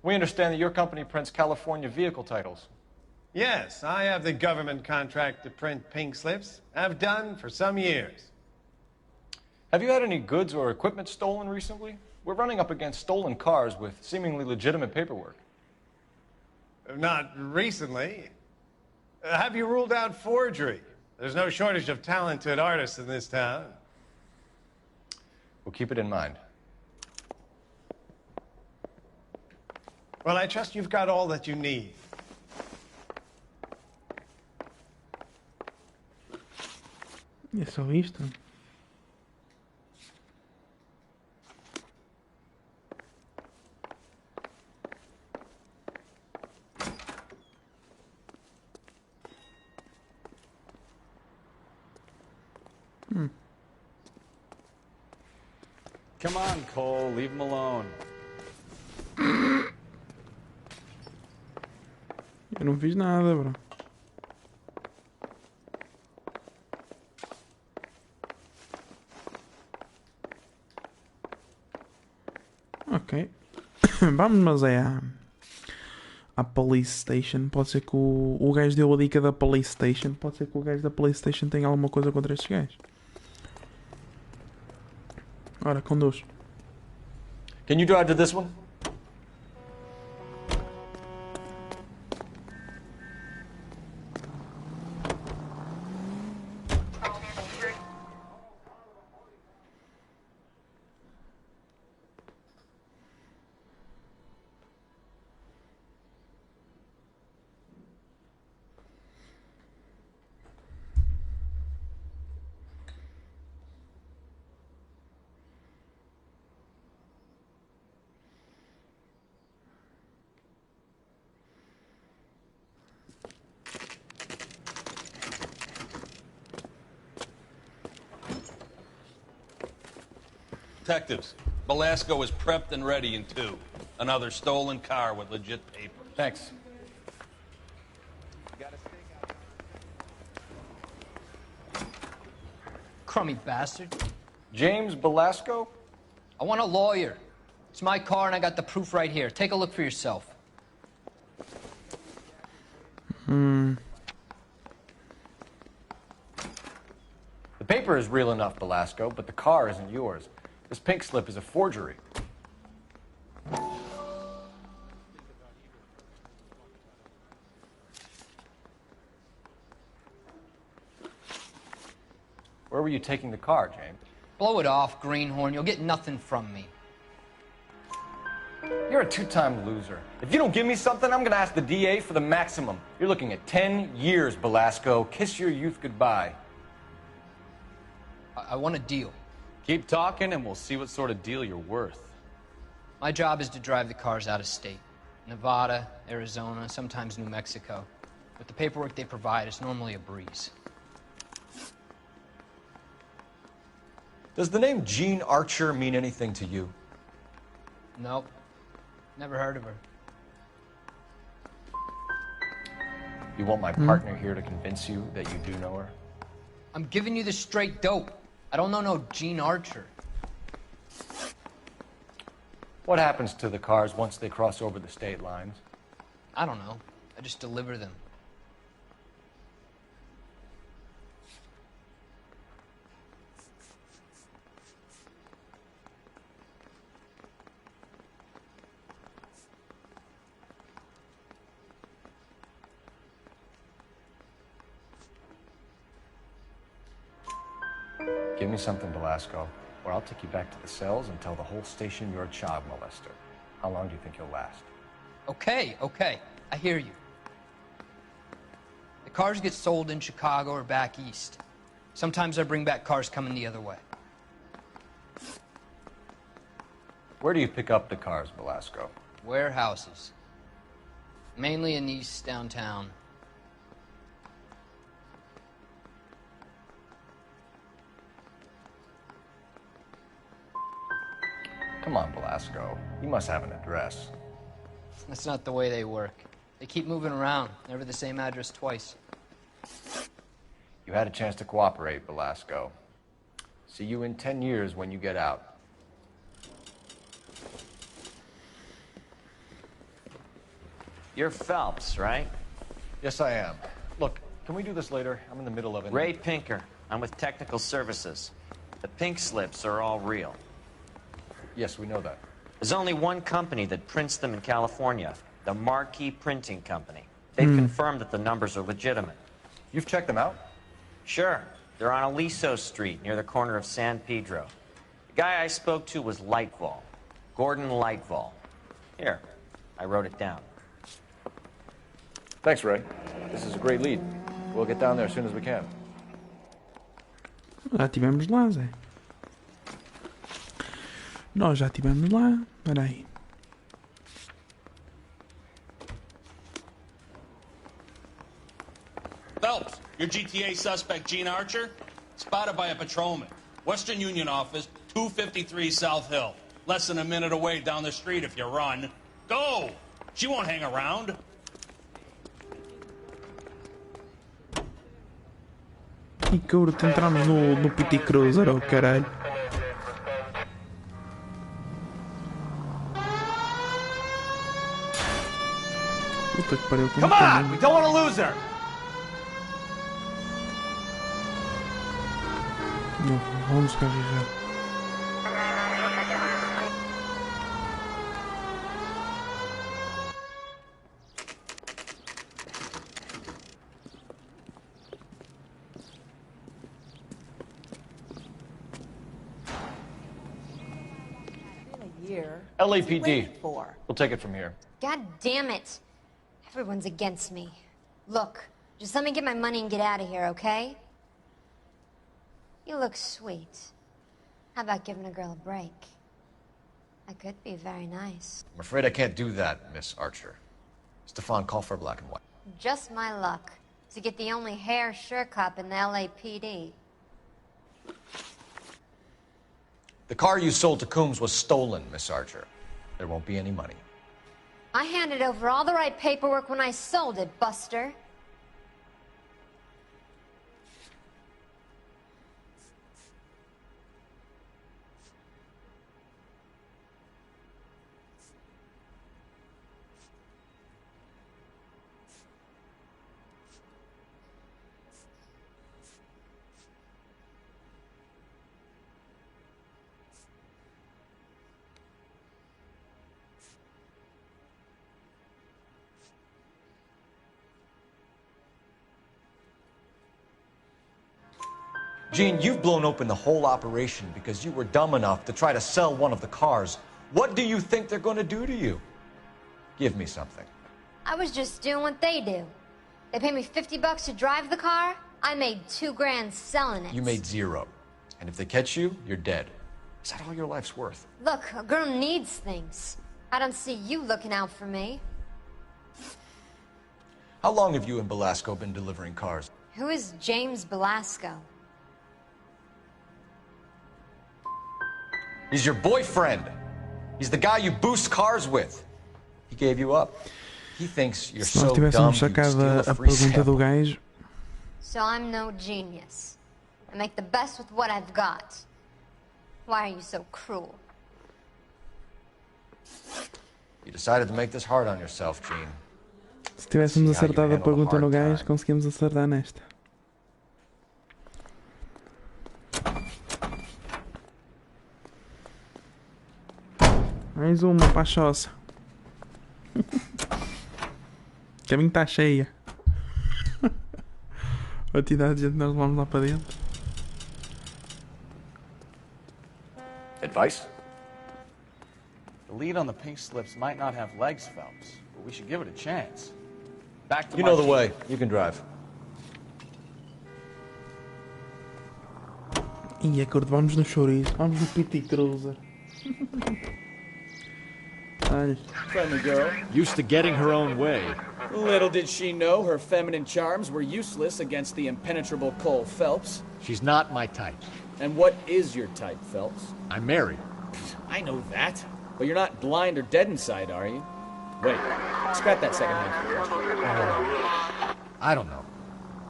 S4: We understand that your company prints California vehicle titles.
S6: Yes, I have the government contract to print pink slips. I've done for some years.
S4: Have you had any goods or equipment stolen recently? We're running up against stolen cars with seemingly legitimate paperwork.
S6: Not recently. Have you ruled out forgery? There's no shortage of talented artists in this town.
S4: We'll keep it in mind.
S6: Well, I trust you've got all that you need.
S2: É só isto?
S3: Come on, Cole, leave him alone.
S2: Eu não fiz nada, bro. Ok. Vamos, mas é à Police Station. Pode ser que o gajo deu a dica da Police Station. Pode ser que o gajo da Police Station tenha alguma coisa contra estes gajos. Ora, conduz.
S16: Can you drive to this one?
S10: Detectives, Belasco is prepped and ready in 2. Another stolen car with legit papers.
S4: Thanks.
S17: Crummy bastard.
S4: James Belasco?
S17: I want a lawyer. It's my car and I got the proof right here. Take a look for yourself.
S4: The paper is real enough, Belasco, but the car isn't yours. This pink slip is a forgery. Where were you taking the car, James?
S17: Blow it off, greenhorn. You'll get nothing from me.
S4: You're a two-time loser. If you don't give me something, I'm gonna ask the DA for the maximum. You're looking at 10 years, Belasco. Kiss your youth goodbye.
S17: I want a deal.
S3: Keep talking and we'll see what sort of deal you're worth.
S17: My job is to drive the cars out of state. Nevada, Arizona, sometimes New Mexico. With the paperwork they provide, it's normally a breeze.
S4: Does the name Jean Archer mean anything to you?
S17: Nope. Never heard of her.
S4: You want my partner here to convince you that you do know her?
S17: I'm giving you the straight dope. I don't know no Jean Archer.
S4: What happens to the cars once they cross over the state lines?
S17: I don't know. I just deliver them.
S4: Give me something, Belasco, or I'll take you back to the cells and tell the whole station you're a child molester. How long do you think you'll last?
S17: Okay. I hear you. The cars get sold in Chicago or back east. Sometimes I bring back cars coming the other way.
S4: Where do you pick up the cars, Belasco?
S17: Warehouses. Mainly in East downtown.
S4: Come on, Belasco. You must have an address.
S17: That's not the way they work. They keep moving around, never the same address twice.
S4: You had a chance to cooperate, Belasco. See you in 10 years when you get out.
S19: You're Phelps, right?
S4: Yes, I am. Look, can we do this later? I'm in the middle of it.
S19: Ray Pinker. I'm with Technical Services. The pink slips are all real.
S4: Yes, we know that.
S19: There's only one company that prints them in California, the Marquee Printing Company. They've confirmed that the numbers are legitimate.
S4: You've checked them out?
S19: Sure. They're on Aliso Street, near the corner of San Pedro. The guy I spoke to was Lightval. Gordon Lightval. Here, I wrote it down.
S4: Thanks, Ray. This is a great lead. We'll get down there as soon as we can.
S2: Já estivemos lá, Zé. Nós já estivemos lá. Espera aí.
S10: Phelps, your GTA suspect, Gene Archer, spotted by a patrolman. Western Union office, 253 South Hill. Less than a minute away down the street if you run. Go! She won't hang around.
S2: E curto, entramos no PT Cruiser, oh caralho. Puta que pariu, como
S7: Come on! We don't want to lose her!
S2: Não, vamos carregar.
S4: LAPD. We'll take it from here.
S5: God damn it. Everyone's against me. Look, just let me get my money and get out of here, okay? You look sweet. How about giving a girl a break? That could be very nice.
S4: I'm afraid I can't do that, Miss Archer. Stefan, call for black and white.
S5: Just my luck to get the only hair sure cop in the LAPD.
S4: The car you sold to Coombs was stolen, Miss Archer. There won't be any money.
S5: I handed over all the right paperwork when I sold it, Buster.
S4: Gene, you've blown open the whole operation because you were dumb enough to try to sell one of the cars. What do you think they're going to do to you? Give me something.
S5: I was just doing what they do. They paid me $50 to drive the car. I made $2 grand selling it.
S4: You made $0. And if they catch you, you're dead. Is that all your life's worth?
S5: Look, a girl needs things. I don't see you looking out for me.
S4: How long have you and Belasco been delivering cars?
S5: Who is James Belasco?
S4: He's your boyfriend. He's the guy you boost cars with. He gave you up. He thinks you're
S2: Se nós
S4: so dumb
S2: tivéssemos
S4: you'd
S2: sacado
S4: steal
S2: a
S4: a free
S2: pergunta do
S4: sample.
S2: gajo,
S5: So I'm no genius. I make the best with what I've got. Why are you so cruel?
S4: You decided to make this hard on yourself, Gene.
S2: se tivéssemos
S4: See how you
S2: acertado a
S4: handle a
S2: pergunta no
S4: hard
S2: gajo, conseguimos acertar nesta. Mais uma pachosa. O caminho está cheia. A quantidade de gente que nós vamos lá para dentro.
S4: Advice?
S3: The lead on the pink slips might not have legs, Phelps, but we should give it a chance. Back to
S4: You
S3: my
S4: know the
S3: team.
S4: way. You can drive.
S2: E é curto, vamos no chouriço, vamos no PT Cruiser. Olha.
S12: Friendly girl.
S7: Used to getting her own way.
S12: Little did she know her feminine charms were useless against the impenetrable Cole Phelps.
S7: She's not my type.
S12: And what is your type, Phelps?
S7: I'm married.
S12: I know that. But you're not blind or dead inside, are you? Wait, scrap that second-hand question.
S7: I don't know.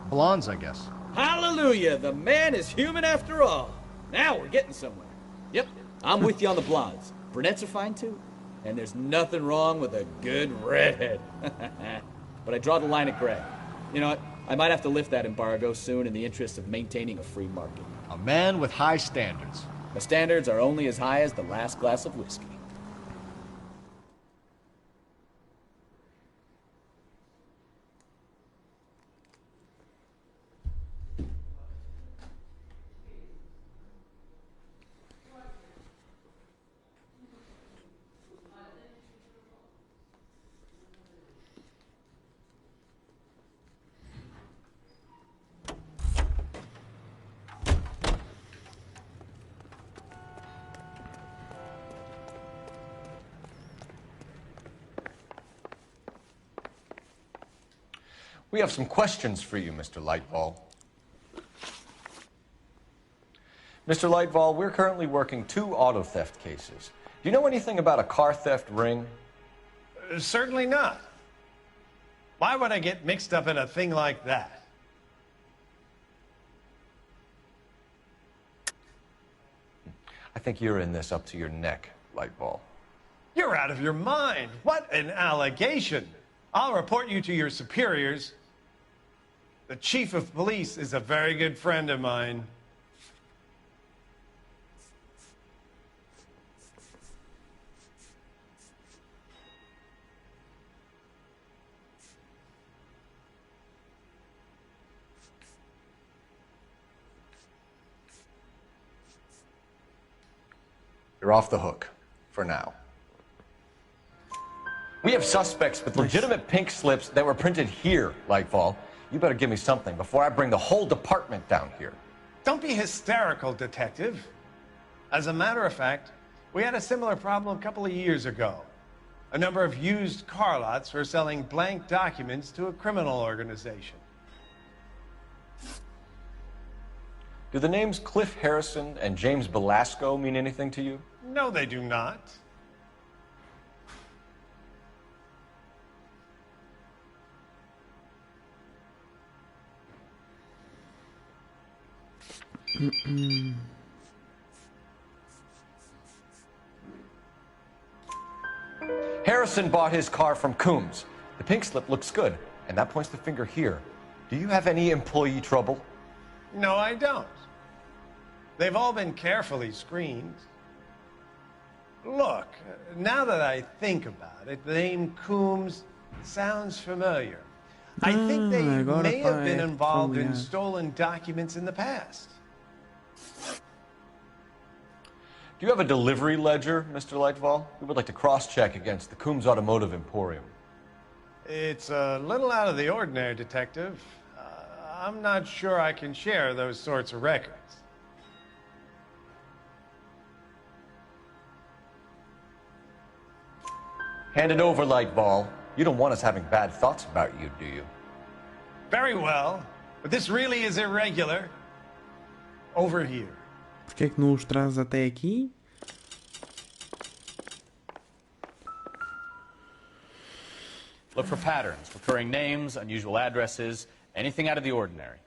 S7: Blondes, I guess.
S12: Hallelujah! The man is human after all. Now we're getting somewhere. Yep, I'm with you on the blondes. Brunettes are fine too. And there's nothing wrong with a good redhead. But I draw the line at gray. You know what? I might have to lift that embargo soon in the interest of maintaining a free market.
S7: A man with high standards.
S12: The standards are only as high as the last glass of whiskey.
S4: We have some questions for you, Mr. Lightfall. Mr. Lightfall, we're currently working 2 auto theft cases. Do you know anything about a car theft ring?
S6: Certainly not. Why would I get mixed up in a thing like that?
S4: I think you're in this up to your neck, Lightfall.
S6: You're out of your mind. What an allegation. I'll report you to your superiors. The chief of police is a very good friend of mine.
S4: You're off the hook, for now. We have suspects with legitimate pink slips that were printed here, Lightfall. You better give me something before I bring the whole department down here.
S6: Don't be hysterical, Detective. As a matter of fact, we had a similar problem a couple of years ago. A number of used car lots were selling blank documents to a criminal organization.
S4: Do the names Cliff Harrison and James Belasco mean anything to you?
S6: No, they do not.
S4: Harrison bought his car from Coombs. The pink slip looks good, and that points the finger here. Do you have any employee trouble?
S6: No, I don't. They've all been carefully screened. Look, now that I think about it, the name Coombs sounds familiar. I think they may have been involved in stolen documents in the past.
S4: Do you have a delivery ledger, Mr. Lightfall? We would like to cross-check against the Coombs Automotive Emporium.
S6: It's a little out of the ordinary, Detective. I'm not sure I can share those sorts of records.
S4: Hand it over, Lightfall. You don't want us having bad thoughts about you, do you?
S6: Very well, but this really is irregular. Over here.
S2: Porquê é que não os traz até aqui?
S3: Look for patterns, recurring names, unusual addresses, anything out of the ordinary.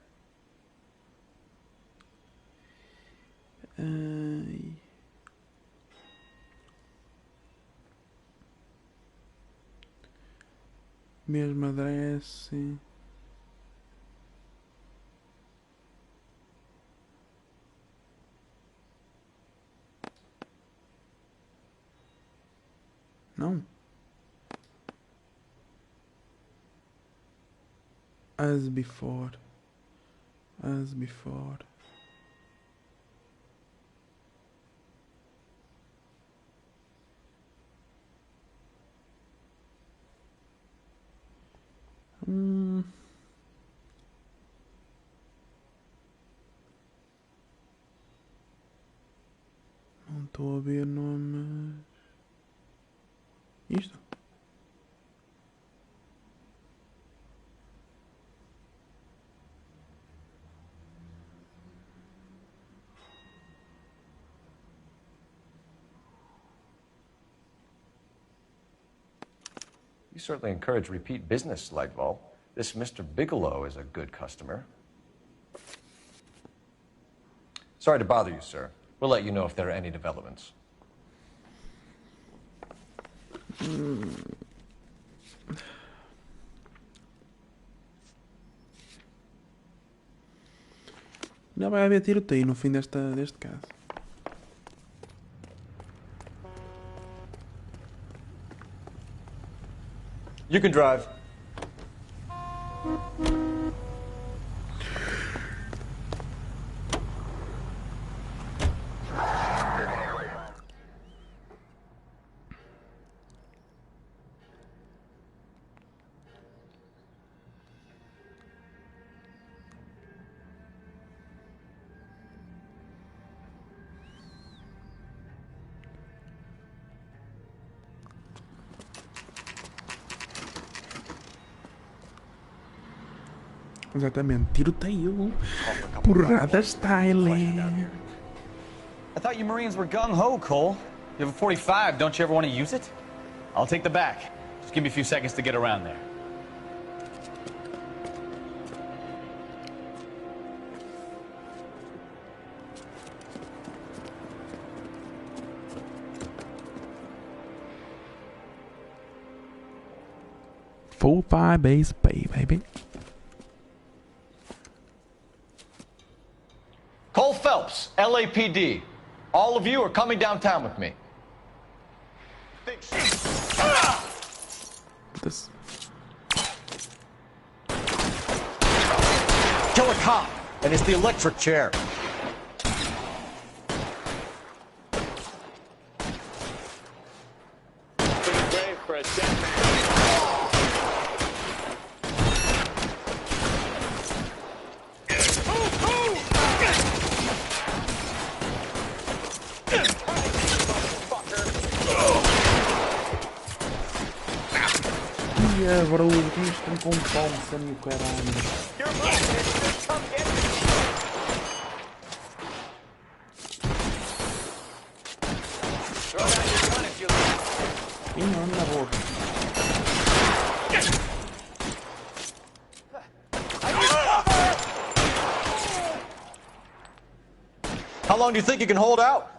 S2: Mesmo adresse. Não. As before. As before. Não estou a ver nomes. Isto?
S4: You certainly encourage repeat business, Lightfall. This Mr. Bigelow is a good customer. Sorry to bother you, sir. We'll let you know if there are any developments.
S2: Não vai haver tiroteio no fim deste caso.
S4: You can drive.
S2: Exatamente, tiroteio. Porrada style.
S3: I thought you Marines were gung-ho, Cole. You have a 45, don't you ever want to use it? I'll take the back. Just give me a few seconds to get around there.
S2: Full 5 base pay, baby.
S4: Cole Phelps, LAPD. All of you are coming downtown with me.
S2: This.
S7: Kill a cop, and it's the electric chair.
S2: Ia, bro, que isto me compõe-se, meu caralho. Ih, não, na boca.
S7: How long do you think you can hold out?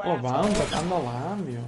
S2: Pô, vamos, anda lá, meu.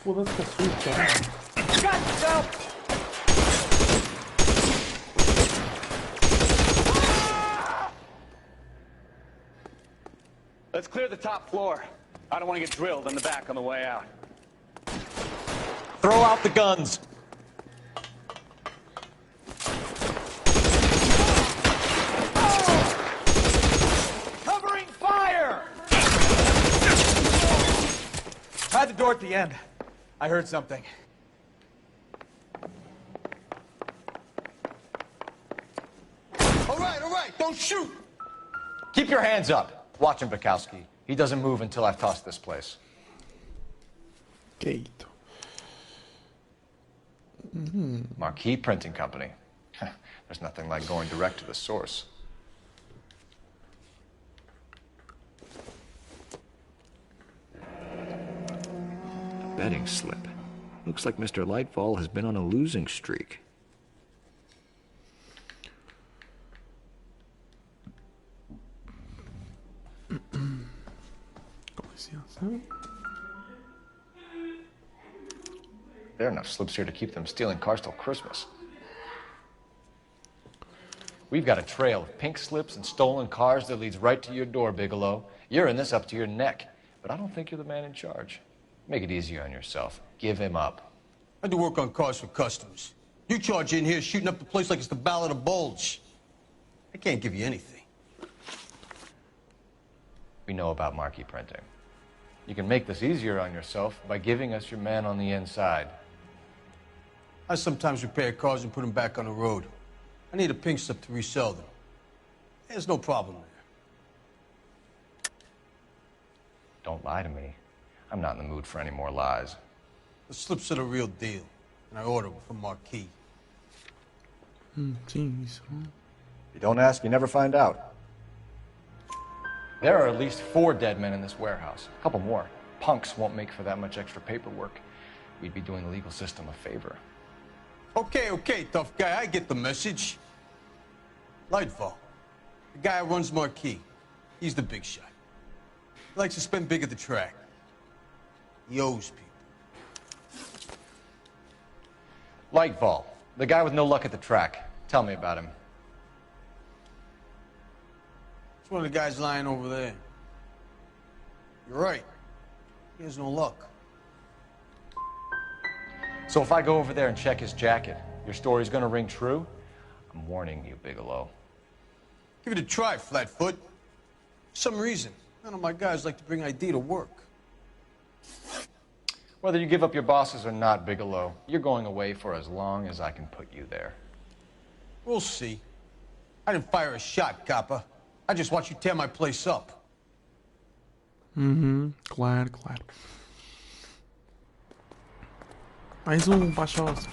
S2: Foda-se que assusta,
S3: Let's clear the top floor. I don't want to get drilled in the back on the way out.
S7: Throw out the guns.
S3: Covering fire!
S21: I had the door at the end. I heard something.
S16: All right, don't shoot!
S4: Keep your hands up. Watch him, Bukowski. He doesn't move until I've tossed this place.
S2: Keito.
S4: Marquee Printing Company. There's nothing like going direct to the source. Betting slip. Looks like Mr. Lightfall has been on a losing streak. There are enough slips here to keep them stealing cars till Christmas. We've got a trail of pink slips and stolen cars that leads right to your door, Bigelow. You're in this up to your neck, but I don't think you're the man in charge. Make it easier on yourself. Give him up.
S11: I do work on cars for customers. You charge in here shooting up the place like it's the Ballad of Bulge. I can't give you anything.
S4: We know about marquee printing. You can make this easier on yourself by giving us your man on the inside.
S11: I sometimes repair cars and put them back on the road. I need a pink slip to resell them. There's no problem there.
S4: Don't lie to me. I'm not in the mood for any more lies.
S11: The slips are the real deal, and I ordered them from Marquis.
S2: Jeez.
S4: You don't ask, you never find out. There are at least 4 dead men in this warehouse. A couple more. Punks won't make for that much extra paperwork. We'd be doing the legal system a favor.
S11: Okay, tough guy, I get the message. Lightfall, the guy who runs Marquis. He's the big shot. He likes to spend big at the track. He owes people.
S4: Lightball, the guy with no luck at the track. Tell me about him.
S11: It's one of the guys lying over there. You're right. He has no luck.
S4: So if I go over there and check his jacket, your story's gonna ring true? I'm warning you, Bigelow.
S11: Give it a try, Flatfoot. For some reason, none of my guys like to bring ID to work.
S4: Whether you give up your bosses or not, Bigelow, you're going away for as long as I can put you there.
S11: We'll see. I didn't fire a shot, copper. I just watch you tear my place up.
S2: Claro, claro. Mais Pachosa.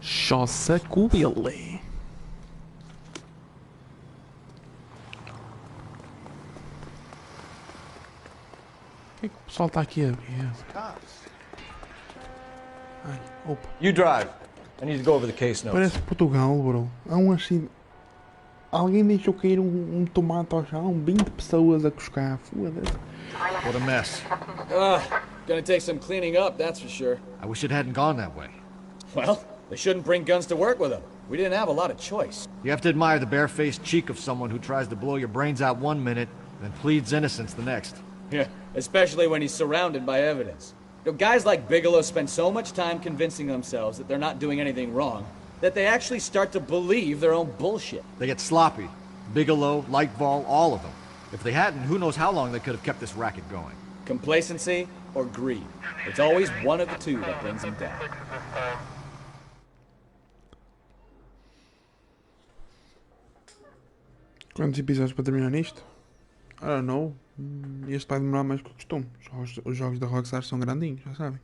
S2: Choça Cubile. O que é que o pessoal está aqui a ver? Ai, opa.
S4: You drive. I need to go over the case notes.
S2: Parece Portugal, bro. Há um assim. Alguém deixou cair um tomate ao chão, 20 pessoas a cuscar. Foda-se.
S7: What a mess.
S12: Gonna take some cleaning up, that's for sure.
S7: I wish it hadn't gone that way.
S12: Well, they shouldn't bring guns to work with them. We didn't have a lot of choice.
S7: You have to admire the barefaced cheek of someone who tries to blow your brains out one minute, then pleads innocence the next.
S12: Yeah, especially when he's surrounded by evidence. You know, guys like Bigelow spend so much time convincing themselves that they're not doing anything wrong, that they actually start to believe their own bullshit.
S7: They get sloppy. Bigelow, Lightball, all of them. If they hadn't, who knows how long they could have kept this racket going.
S12: Complacency or greed. It's always one of the two that brings them down.
S2: Quantos episódios para terminar isto? I don't know. Este vai demorar mais que o costume. Os jogos da Rockstar são grandinhos, já sabem.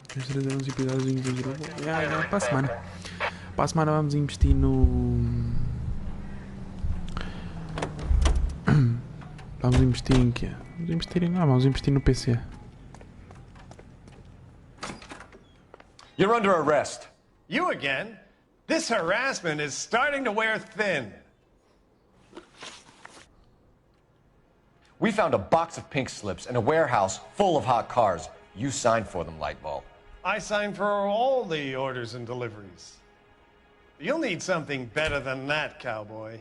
S2: Queres trazer uns episódios do jogo? Para a semana. Para a semana vamos investir no... Vamos investir em quê? Vamos investir no PC.
S4: You're under arrest.
S6: You again? This harassment is starting to wear thin.
S4: We found a box of pink slips in a warehouse full of hot cars. You signed for them, Lightball.
S6: I signed for all the orders and deliveries. You'll need something better than that, cowboy.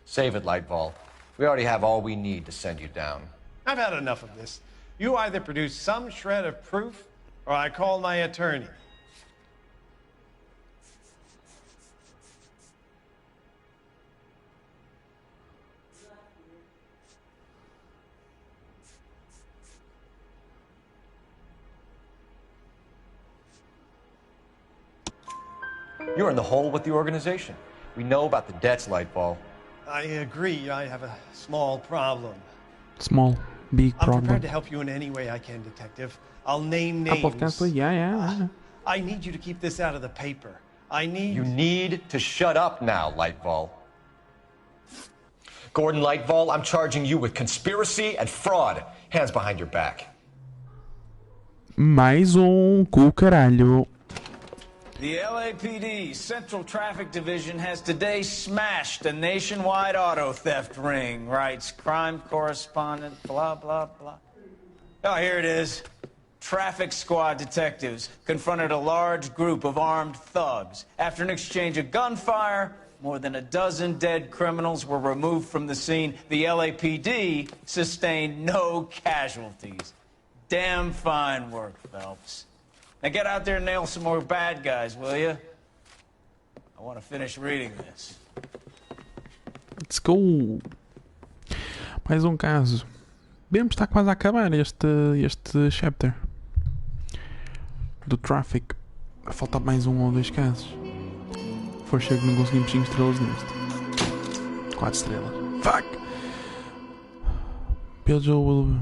S4: Save it, Lightball. We already have all we need to send you down.
S6: I've had enough of this. You either produce some shred of proof, or I call my attorney.
S4: You're in the hole with the organization. We know about the debts, Lightball.
S6: I agree. I have a small problem.
S2: Small. Big problem.
S6: I'm prepared to help you in any way I can, Detective. I'll name names. I need you to keep this out of the paper. You
S4: need to shut up now, Lightball. Gordon Lightball, I'm charging you with conspiracy and fraud. Hands behind your back.
S2: Mais cu caralho.
S1: The LAPD Central Traffic Division has today smashed a nationwide auto theft ring, writes crime correspondent, blah, blah, blah. Oh, here it is. Traffic squad detectives confronted a large group of armed thugs. After an exchange of gunfire, more than a dozen dead criminals were removed from the scene. The LAPD sustained no casualties. Damn fine work, Phelps. Now get out there and nail some more bad guys, will you? I want to finish reading this.
S2: Let's go. Mais caso. Bem, está quase a acabar este chapter do Traffic. Falta mais ou 2 casos. For sure que não conseguimos 5 estrelas neste. 4 estrelas. Fuck! Build your will.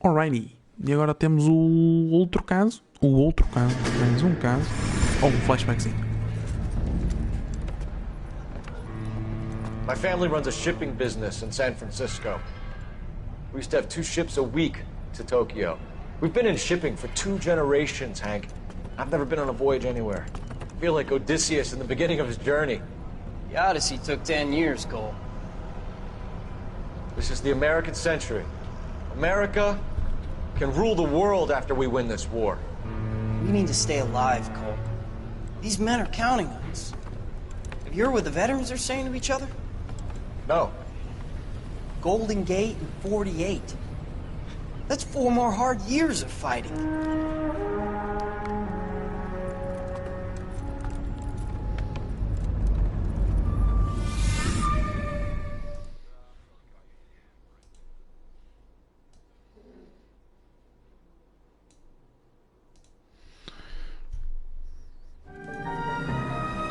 S2: Alrighty. E agora temos o outro caso. Mais um caso. Ou um flashbackzinho.
S4: My family runs a shipping business in San Francisco. We used to have 2 ships a week to Tokyo. We've been in shipping for 2 generations, Hank. I've never been on a voyage anywhere. I feel like Odysseus in the beginning of his journey.
S17: The Odyssey took 10 years, Cole.
S4: This is the American century. America can rule the world after we win this war.
S13: We need to stay alive, Cole. These men are counting on us. Have you heard what the veterans are saying to each other?
S4: No.
S13: Golden Gate and 48. That's 4 more hard years of fighting.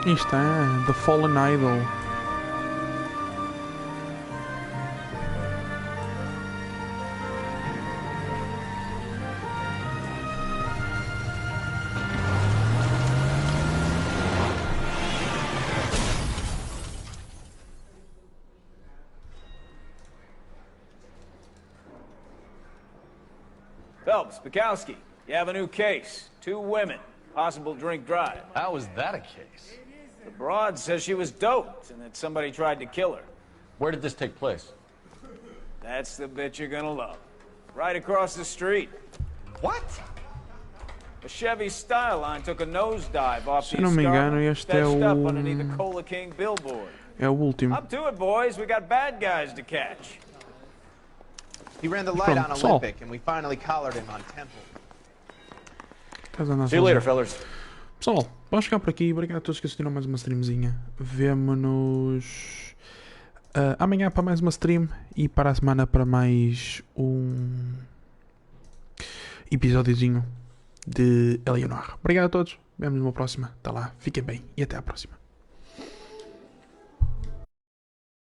S2: Aí está, The Fallen Idol.
S1: Phelps, Bukowski, you have a new case. 2 women, possible drink drive.
S3: How is that a case?
S1: The broad says she was doped and that somebody tried to kill her.
S3: Where did this take place?
S1: That's the bit you're gonna love. Right across the street.
S3: What?
S1: A Chevy Styline took a nosedive off
S2: Se
S1: the
S2: não me engano,
S1: escarpment,
S2: este é
S1: fetched up
S2: o...
S1: underneath the Cola King billboard.
S2: É o último.
S1: Up to it, boys. We got bad guys to catch.
S21: He ran the light on Olympic, and we finally collared him on Temple.
S4: See you later, fellas.
S2: Pessoal, vamos ficar por aqui. Obrigado a todos que assistiram mais uma streamzinha. Vemo-nos amanhã para mais uma stream e para a semana para mais um episódiozinho de L.A Noire. Obrigado a todos. Vemo-nos numa próxima. Até lá. Fiquem bem e até à próxima.